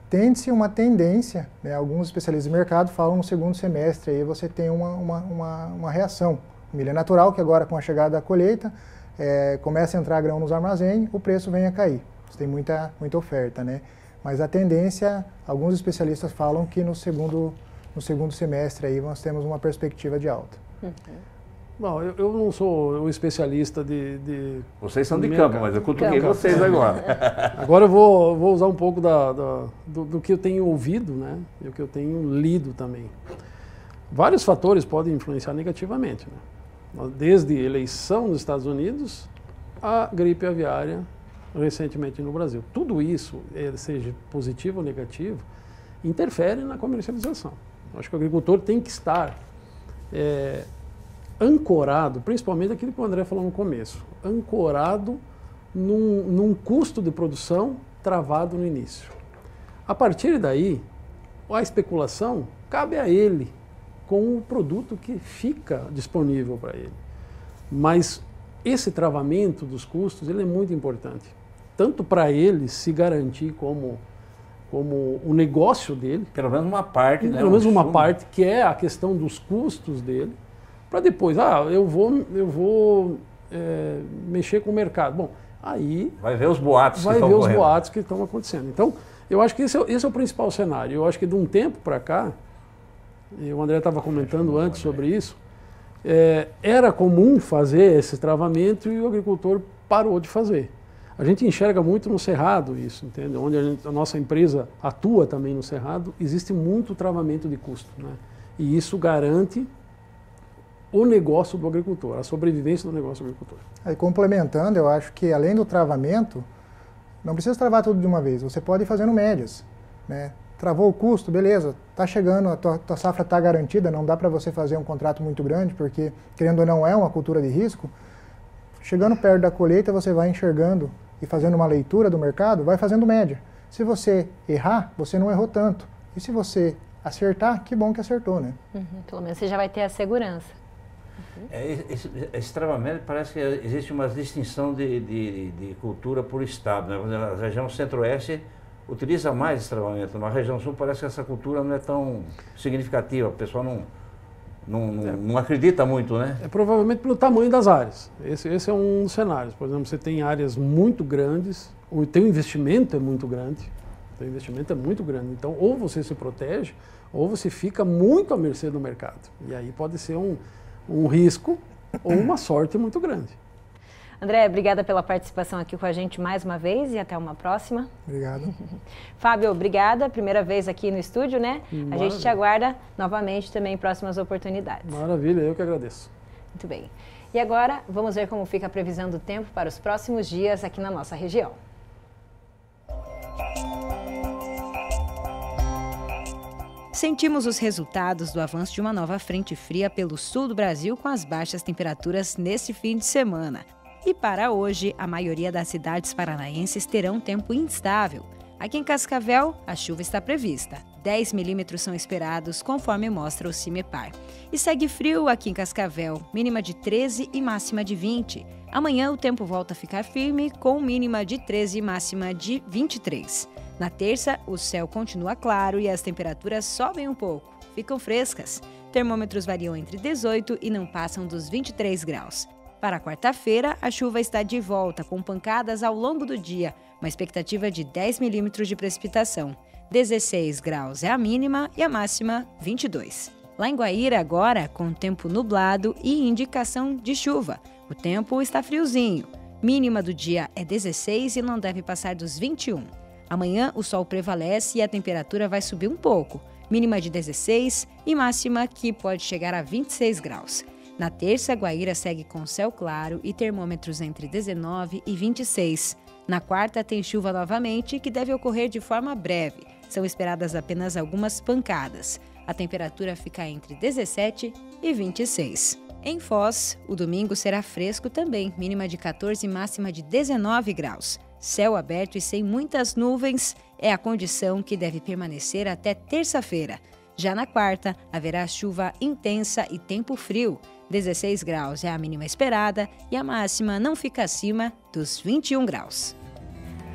Tende-se uma tendência, né? Alguns especialistas de mercado falam no segundo semestre, aí você tem uma reação. O milho é natural que agora com a chegada da colheita, começa a entrar grão nos armazéns, o preço vem a cair. Você tem muita oferta, né? Mas a tendência, alguns especialistas falam que no segundo semestre aí nós temos uma perspectiva de alta. Bom, eu não sou um especialista de Vocês são de campo, mas eu cutuquei vocês agora. Agora eu vou usar um pouco do que eu tenho ouvido, né? E o que eu tenho lido também. Vários fatores podem influenciar negativamente, né? Desde eleição nos Estados Unidos, a gripe aviária recentemente no Brasil. Tudo isso, seja positivo ou negativo, interfere na comercialização. Acho que o agricultor tem que estar ancorado, principalmente aquilo que o André falou no começo, ancorado num custo de produção travado no início. A partir daí, a especulação cabe a ele com o produto que fica disponível para ele. Mas esse travamento dos custos ele é muito importante, tanto para ele se garantir como o negócio dele. Pelo menos uma parte, né? Pelo menos uma parte, que é a questão dos custos dele, para depois, eu vou mexer com o mercado. Bom, aí... Vai ver os boatos que estão acontecendo. Então, eu acho que esse é o principal cenário. Eu acho que de um tempo para cá, e o André estava comentando antes sobre isso, era comum fazer esse travamento e o agricultor parou de fazer. A gente enxerga muito no Cerrado isso, entende? Onde a nossa empresa atua também no Cerrado, existe muito travamento de custo, né? E isso garante o negócio do agricultor, a sobrevivência do negócio do agricultor. Aí, complementando, eu acho que além do travamento, não precisa travar tudo de uma vez, você pode ir fazendo médias, né? Travou o custo, beleza, está chegando, a tua safra está garantida, não dá para você fazer um contrato muito grande, porque, querendo ou não, é uma cultura de risco. Chegando perto da colheita, você vai enxergando e fazendo uma leitura do mercado, vai fazendo média. Se você errar, você não errou tanto. E se você acertar, que bom que acertou, né? Pelo menos você já vai ter a segurança. Esse travamento parece que existe uma distinção de cultura por estado, né? A região centro-oeste utiliza mais esse travamento, mas a região sul parece que essa cultura não é tão significativa, o pessoal não acredita muito, né? É provavelmente pelo tamanho das áreas. Esse é um dos cenários. Por exemplo, você tem áreas muito grandes, o teu investimento é muito grande. Então, ou você se protege, ou você fica muito à mercê do mercado. E aí pode ser um risco ou uma sorte muito grande. André, obrigada pela participação aqui com a gente mais uma vez e até uma próxima. Obrigado. Fábio, obrigada. Primeira vez aqui no estúdio, né? Maravilha. A gente te aguarda novamente também em próximas oportunidades. Maravilha, eu que agradeço. Muito bem. E agora, vamos ver como fica a previsão do tempo para os próximos dias aqui na nossa região. Sentimos os resultados do avanço de uma nova frente fria pelo sul do Brasil com as baixas temperaturas nesse fim de semana. E para hoje, a maioria das cidades paranaenses terão tempo instável. Aqui em Cascavel, a chuva está prevista. 10 milímetros são esperados, conforme mostra o CIMEPAR. E segue frio aqui em Cascavel, mínima de 13 e máxima de 20. Amanhã o tempo volta a ficar firme, com mínima de 13 e máxima de 23. Na terça, o céu continua claro e as temperaturas sobem um pouco. Ficam frescas. Termômetros variam entre 18 e não passam dos 23 graus. Para quarta-feira, a chuva está de volta, com pancadas ao longo do dia, uma expectativa de 10 milímetros de precipitação. 16 graus é a mínima e a máxima 22. Lá em Guaíra, agora, com tempo nublado e indicação de chuva. O tempo está friozinho. Mínima do dia é 16 e não deve passar dos 21. Amanhã, o sol prevalece e a temperatura vai subir um pouco. Mínima de 16 e máxima que pode chegar a 26 graus. Na terça, Guaíra segue com céu claro e termômetros entre 19 e 26. Na quarta, tem chuva novamente, que deve ocorrer de forma breve. São esperadas apenas algumas pancadas. A temperatura fica entre 17 e 26. Em Foz, o domingo será fresco também, mínima de 14 e máxima de 19 graus. Céu aberto e sem muitas nuvens é a condição que deve permanecer até terça-feira. Já na quarta, haverá chuva intensa e tempo frio. 16 graus é a mínima esperada e a máxima não fica acima dos 21 graus.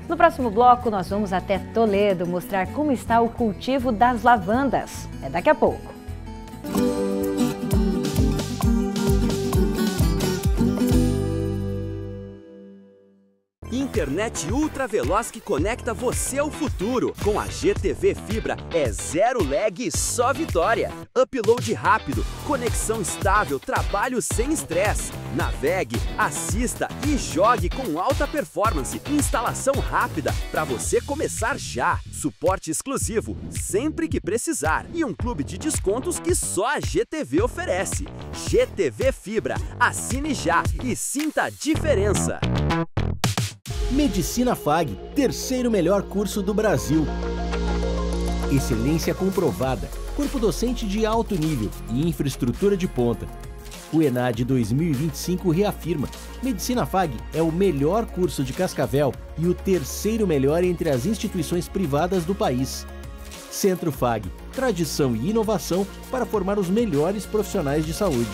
No próximo bloco, nós vamos até Toledo mostrar como está o cultivo das lavandas. É daqui a pouco. Internet ultra veloz que conecta você ao futuro. Com a GTV Fibra é zero lag e só vitória. Upload rápido, conexão estável, trabalho sem estresse. Navegue, assista e jogue com alta performance. Instalação rápida para você começar já. Suporte exclusivo sempre que precisar. E um clube de descontos que só a GTV oferece. GTV Fibra. Assine já e sinta a diferença. Medicina FAG, terceiro melhor curso do Brasil. Excelência comprovada, corpo docente de alto nível e infraestrutura de ponta. O ENAD 2025 reafirma: Medicina FAG é o melhor curso de Cascavel e o terceiro melhor entre as instituições privadas do país. Centro FAG, tradição e inovação para formar os melhores profissionais de saúde.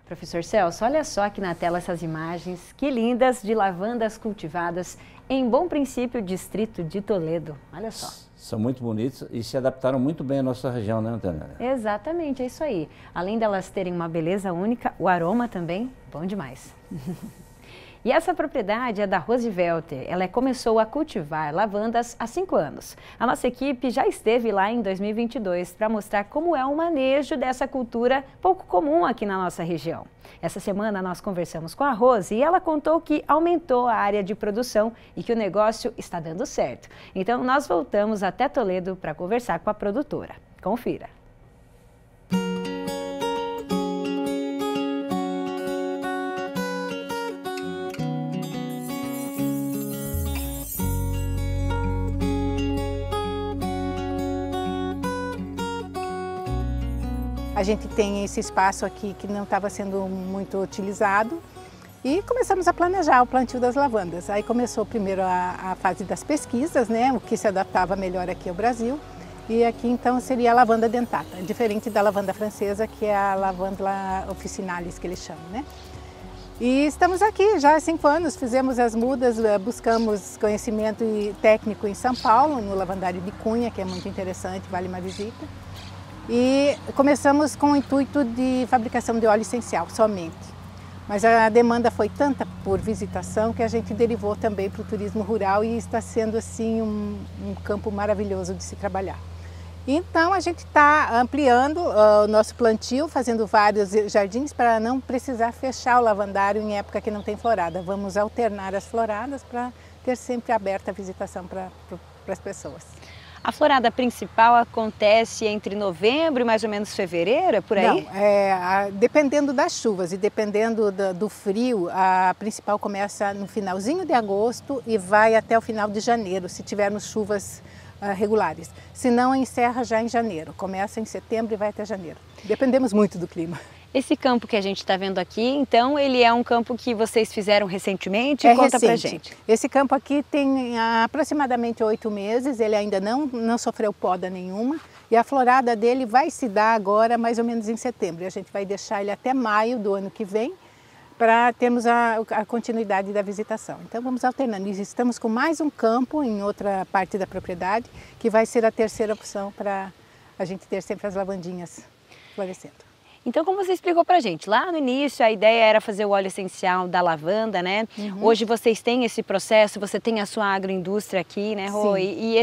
Professor Celso, olha só aqui na tela essas imagens, que lindas, de lavandas cultivadas em Bom Princípio, distrito de Toledo. Olha só. São muito bonitos e se adaptaram muito bem à nossa região, né, Antônia? Exatamente, é isso aí. Além delas terem uma beleza única, o aroma também, bom demais. E essa propriedade é da Roosevelt. Ela começou a cultivar lavandas há 5 anos. A nossa equipe já esteve lá em 2022 para mostrar como é o manejo dessa cultura pouco comum aqui na nossa região. Essa semana nós conversamos com a Rose e ela contou que aumentou a área de produção e que o negócio está dando certo. Então nós voltamos até Toledo para conversar com a produtora. Confira. A gente tem esse espaço aqui que não estava sendo muito utilizado e começamos a planejar o plantio das lavandas. Aí começou primeiro a fase das pesquisas, né, o que se adaptava melhor aqui ao Brasil. E aqui então seria a lavanda dentata, diferente da lavanda francesa, que é a lavanda officinalis que eles chamam, né? E estamos aqui já há 5 anos, fizemos as mudas, buscamos conhecimento técnico em São Paulo, no lavandário de Cunha, que é muito interessante, vale uma visita. E começamos com o intuito de fabricação de óleo essencial, somente. Mas a demanda foi tanta por visitação que a gente derivou também para o turismo rural e está sendo assim um campo maravilhoso de se trabalhar. Então a gente está ampliando o nosso plantio, fazendo vários jardins para não precisar fechar o lavandário em época que não tem florada. Vamos alternar as floradas para ter sempre aberta a visitação para as pessoas. A florada principal acontece entre novembro e mais ou menos fevereiro, é por aí? Não, dependendo das chuvas e dependendo do frio, a principal começa no finalzinho de agosto e vai até o final de janeiro, se tivermos chuvas regulares. Se não, encerra já em janeiro, começa em setembro e vai até janeiro. Dependemos muito do clima. Esse campo que a gente está vendo aqui, então, ele é um campo que vocês fizeram recentemente? Conta pra gente. Esse campo aqui tem aproximadamente 8 meses, ele ainda não sofreu poda nenhuma e a florada dele vai se dar agora mais ou menos em setembro. A gente vai deixar ele até maio do ano que vem para termos a continuidade da visitação. Então vamos alternando. Estamos com mais um campo em outra parte da propriedade que vai ser a terceira opção para a gente ter sempre as lavandinhas florescendo. Então, como você explicou pra gente, lá no início a ideia era fazer o óleo essencial da lavanda, né? Uhum. Hoje vocês têm esse processo, você tem a sua agroindústria aqui, né, Rô? E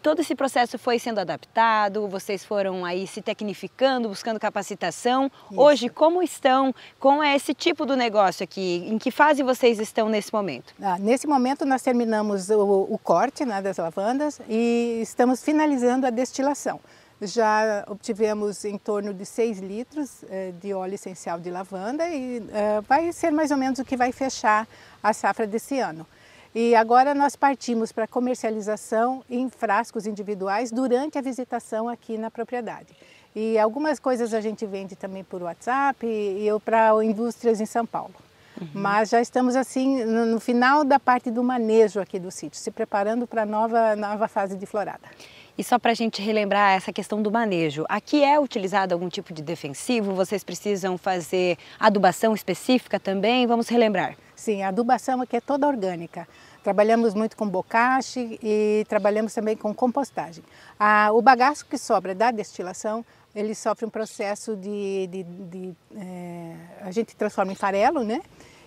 todo esse processo foi sendo adaptado, vocês foram aí se tecnificando, buscando capacitação. Isso. Hoje, como estão com esse tipo do negócio aqui? Em que fase vocês estão nesse momento? Nesse momento nós terminamos o corte, né, das lavandas e estamos finalizando a destilação. Já obtivemos em torno de 6 litros de óleo essencial de lavanda e vai ser mais ou menos o que vai fechar a safra desse ano. E agora nós partimos para comercialização em frascos individuais durante a visitação aqui na propriedade. E algumas coisas a gente vende também por WhatsApp e eu para indústrias em São Paulo. Uhum. Mas já estamos assim no final da parte do manejo aqui do sítio, se preparando para a nova fase de florada. E só para a gente relembrar essa questão do manejo, aqui é utilizado algum tipo de defensivo? Vocês precisam fazer adubação específica também? Vamos relembrar. Sim, a adubação aqui é toda orgânica. Trabalhamos muito com bocache e trabalhamos também com compostagem. O bagaço que sobra da destilação, ele sofre um processo a gente transforma em farelo, né?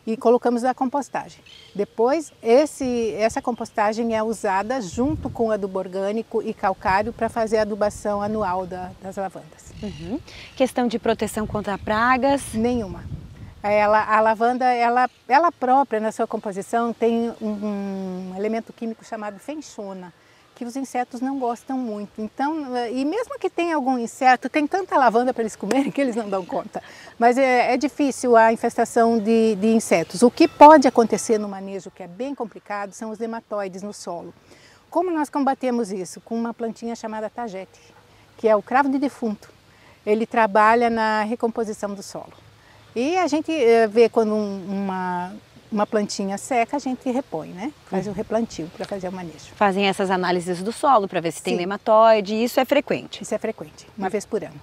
E colocamos a compostagem. Depois, essa compostagem é usada junto com adubo orgânico e calcário para fazer a adubação anual das lavandas. Uhum. Questão de proteção contra pragas? Nenhuma. A lavanda, ela própria, na sua composição, tem um elemento químico chamado fenchona, que os insetos não gostam muito. Então, e mesmo que tenha algum inseto, tem tanta lavanda para eles comerem que eles não dão conta. Mas é difícil a infestação de insetos. O que pode acontecer no manejo, que é bem complicado, são os nematóides no solo. Como nós combatemos isso? Com uma plantinha chamada tagete, que é o cravo de defunto. Ele trabalha na recomposição do solo. E a gente vê quando uma plantinha seca, a gente repõe, né? Faz o replantio para fazer o manejo. Fazem essas análises do solo para ver se tem nematóide, e isso é frequente? Isso é frequente, uma vez por ano.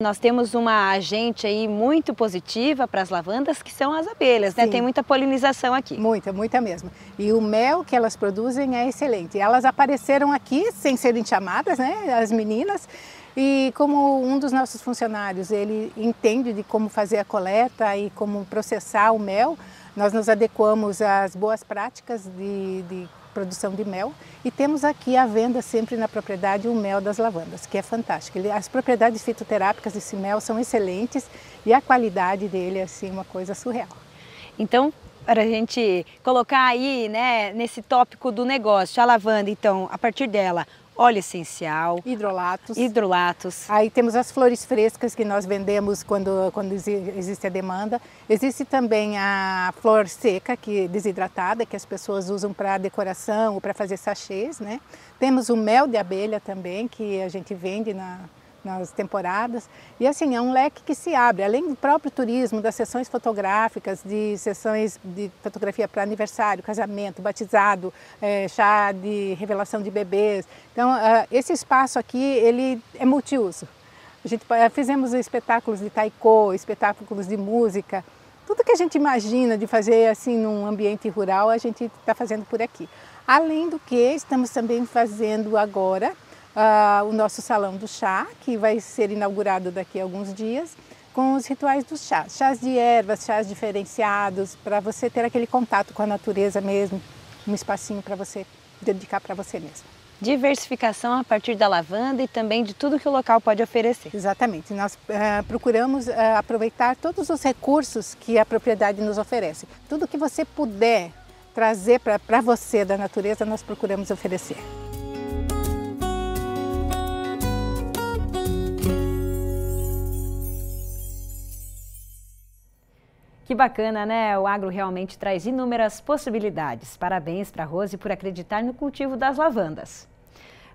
Nós temos uma agente aí muito positiva para as lavandas, que são as abelhas, né? Tem muita polinização aqui. Muita mesmo. E o mel que elas produzem é excelente. Elas apareceram aqui sem serem chamadas, né? As meninas. E como um dos nossos funcionários, ele entende de como fazer a coleta e como processar o mel, nós nos adequamos às boas práticas de produção de mel e temos aqui à venda sempre na propriedade o mel das lavandas, que é fantástico. As propriedades fitoterápicas desse mel são excelentes e a qualidade dele é assim, uma coisa surreal. Então, para a gente colocar aí, né, nesse tópico do negócio, a lavanda, então, a partir dela, óleo essencial, hidrolatos. Aí temos as flores frescas que nós vendemos quando existe a demanda. Existe também a flor seca, desidratada, que as pessoas usam para decoração ou para fazer sachês, né? Temos o mel de abelha também, que a gente vende nas temporadas. E assim, é um leque que se abre, além do próprio turismo, das sessões fotográficas, de sessões de fotografia para aniversário, casamento, batizado, chá de revelação de bebês. Então, esse espaço aqui, ele é multiuso. Fizemos espetáculos de taiko, espetáculos de música, tudo que a gente imagina de fazer assim num ambiente rural, a gente está fazendo por aqui. Além do que, estamos também fazendo agora o nosso salão do chá, que vai ser inaugurado daqui a alguns dias, com os rituais dos chás. Chás de ervas, chás diferenciados, para você ter aquele contato com a natureza mesmo, um espacinho para você dedicar para você mesmo. Diversificação a partir da lavanda e também de tudo que o local pode oferecer. Exatamente. Nós procuramos aproveitar todos os recursos que a propriedade nos oferece. Tudo que você puder trazer para você da natureza, nós procuramos oferecer. Que bacana, né? O agro realmente traz inúmeras possibilidades. Parabéns para a Rose por acreditar no cultivo das lavandas.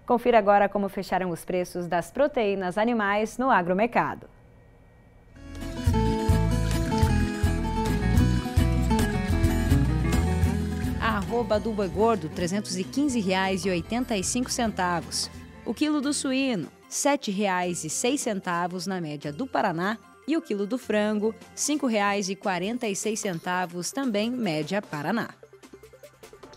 Confira agora como fecharam os preços das proteínas animais no agromercado. A arroba do boi gordo, R$ 315,85. O quilo do suíno, R$ 7,06 na média do Paraná. E o quilo do frango, R$ 5,46, também média Paraná.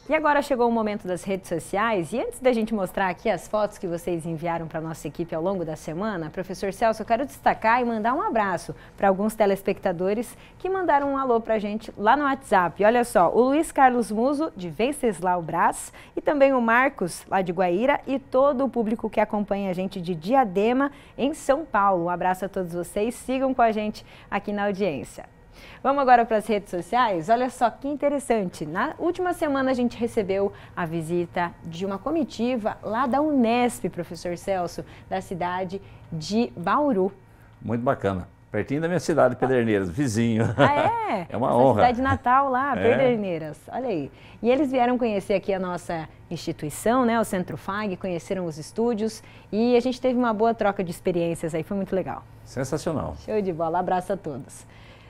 E agora chegou o momento das redes sociais e antes da gente mostrar aqui as fotos que vocês enviaram para a nossa equipe ao longo da semana, professor Celso, eu quero destacar e mandar um abraço para alguns telespectadores que mandaram um alô para a gente lá no WhatsApp. Olha só, o Luiz Carlos Muso, de Venceslau Brás, e também o Marcos, lá de Guaíra, e todo o público que acompanha a gente de Diadema, em São Paulo. Um abraço a todos vocês, sigam com a gente aqui na audiência. Vamos agora para as redes sociais? Olha só que interessante, na última semana a gente recebeu a visita de uma comitiva lá da Unesp, professor Celso, da cidade de Bauru. Muito bacana, pertinho da minha cidade, Pederneiras, vizinho. Ah, é? É uma essa honra. Cidade natal lá, Pederneiras, olha aí. E eles vieram conhecer aqui a nossa instituição, né, o Centro FAG, conheceram os estúdios e a gente teve uma boa troca de experiências aí, foi muito legal. Sensacional. Show de bola, abraço a todos.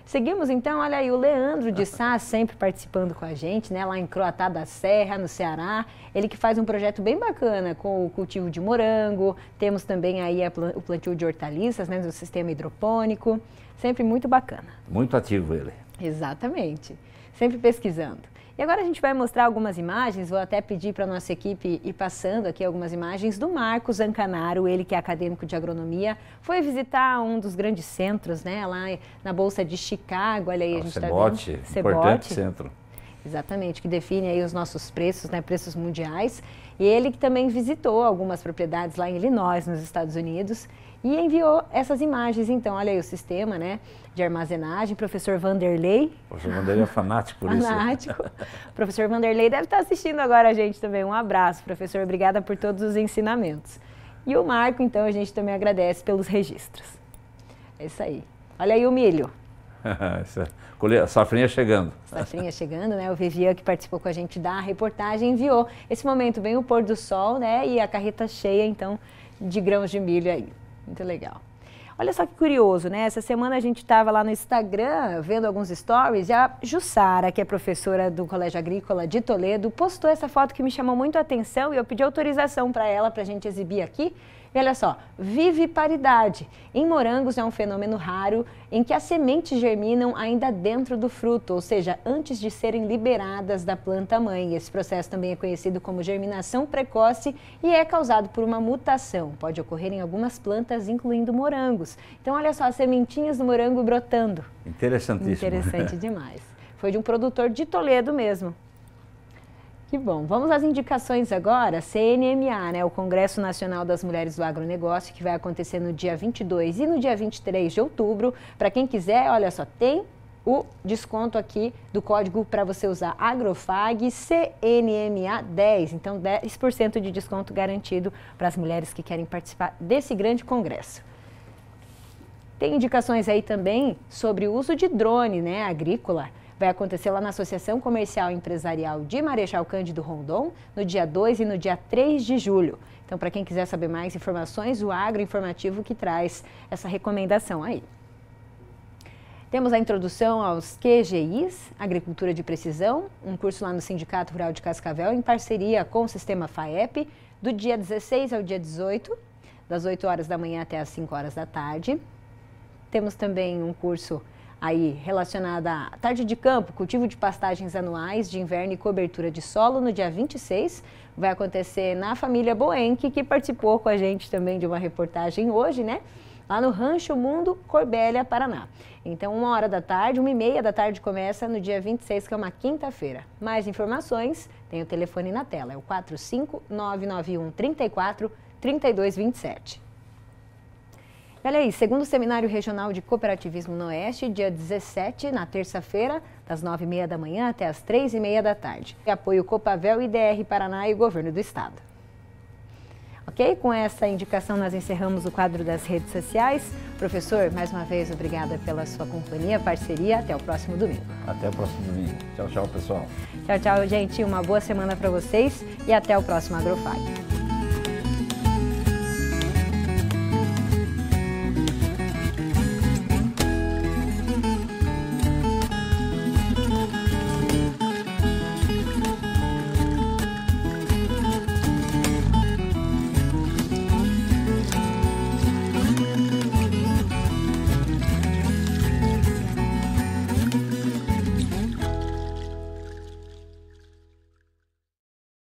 Seguimos então, olha aí, o Leandro de Sá sempre participando com a gente, né, lá em Croatá da Serra, no Ceará. Ele que faz um projeto bem bacana com o cultivo de morango, temos também aí o plantio de hortaliças, né, do sistema hidropônico, sempre muito bacana. Muito ativo ele. Exatamente, sempre pesquisando. E agora a gente vai mostrar algumas imagens, vou até pedir para a nossa equipe ir passando aqui algumas imagens do Marcos Zancanaro, ele que é acadêmico de agronomia, foi visitar um dos grandes centros, né, lá na Bolsa de Chicago, olha aí, a gente está vendo. Importante centro. Exatamente, que define aí os nossos preços, né, preços mundiais. E ele que também visitou algumas propriedades lá em Illinois, nos Estados Unidos, e enviou essas imagens. Então, olha aí o sistema, né, de armazenagem. Professor Vanderlei. O professor Vanderlei é fanático por isso. Fanático. O professor Vanderlei deve estar assistindo agora a gente também. Um abraço, professor. Obrigada por todos os ensinamentos. E o Marco, então, a gente também agradece pelos registros. É isso aí. Olha aí o milho. A safrinha chegando. Safrinha chegando, né? O Vivian, que participou com a gente da reportagem, enviou esse momento bem o pôr do sol, né? E a carreta cheia, então, de grãos de milho aí. Muito legal. Olha só que curioso, né? Essa semana a gente estava lá no Instagram vendo alguns stories e a Jussara, que é professora do Colégio Agrícola de Toledo, postou essa foto que me chamou muito a atenção e eu pedi autorização para ela, para a gente exibir aqui. E olha só, viviparidade. Em morangos é um fenômeno raro em que as sementes germinam ainda dentro do fruto, ou seja, antes de serem liberadas da planta mãe. Esse processo também é conhecido como germinação precoce e é causado por uma mutação. Pode ocorrer em algumas plantas, incluindo morangos. Então olha só, as sementinhas do morango brotando. Interessantíssimo. Interessante demais. Foi de um produtor de Toledo mesmo. Que bom. Vamos às indicações agora. CNMA, né, o Congresso Nacional das Mulheres do Agronegócio, que vai acontecer no dia 22 e no dia 23 de outubro. Para quem quiser, olha só, tem o desconto aqui do código para você usar Agrofag CNMA 10. Então, 10% de desconto garantido para as mulheres que querem participar desse grande congresso. Tem indicações aí também sobre o uso de drone, né, agrícola. Vai acontecer lá na Associação Comercial e Empresarial de Marechal Cândido Rondon, no dia 2 e no dia 3 de julho. Então, para quem quiser saber mais informações, o Agroinformativo que traz essa recomendação aí. Temos a introdução aos QGIs, Agricultura de Precisão, um curso lá no Sindicato Rural de Cascavel, em parceria com o Sistema FAEP, do dia 16 ao dia 18, das 8 horas da manhã até as 5 horas da tarde. Temos também um curso aí relacionada à tarde de campo, cultivo de pastagens anuais de inverno e cobertura de solo no dia 26. Vai acontecer na família Boenck, que participou com a gente também de uma reportagem hoje, né? Lá no Rancho Mundo, Corbélia, Paraná. Então, 1h da tarde, 1h30 da tarde começa no dia 26, que é uma quinta-feira. Mais informações, tem o telefone na tela, é o 45991 34 3227. Olha aí, segundo o Seminário Regional de Cooperativismo no Oeste, dia 17, na terça-feira, das 9h30 da manhã até as 3h30 da tarde. Apoio Copavel, IDR Paraná e Governo do Estado. Ok? Com essa indicação, nós encerramos o quadro das redes sociais. Professor, mais uma vez, obrigada pela sua companhia, parceria. Até o próximo domingo. Até o próximo domingo. Tchau, tchau, pessoal. Tchau, tchau, gente. Uma boa semana para vocês e até o próximo Agrofag.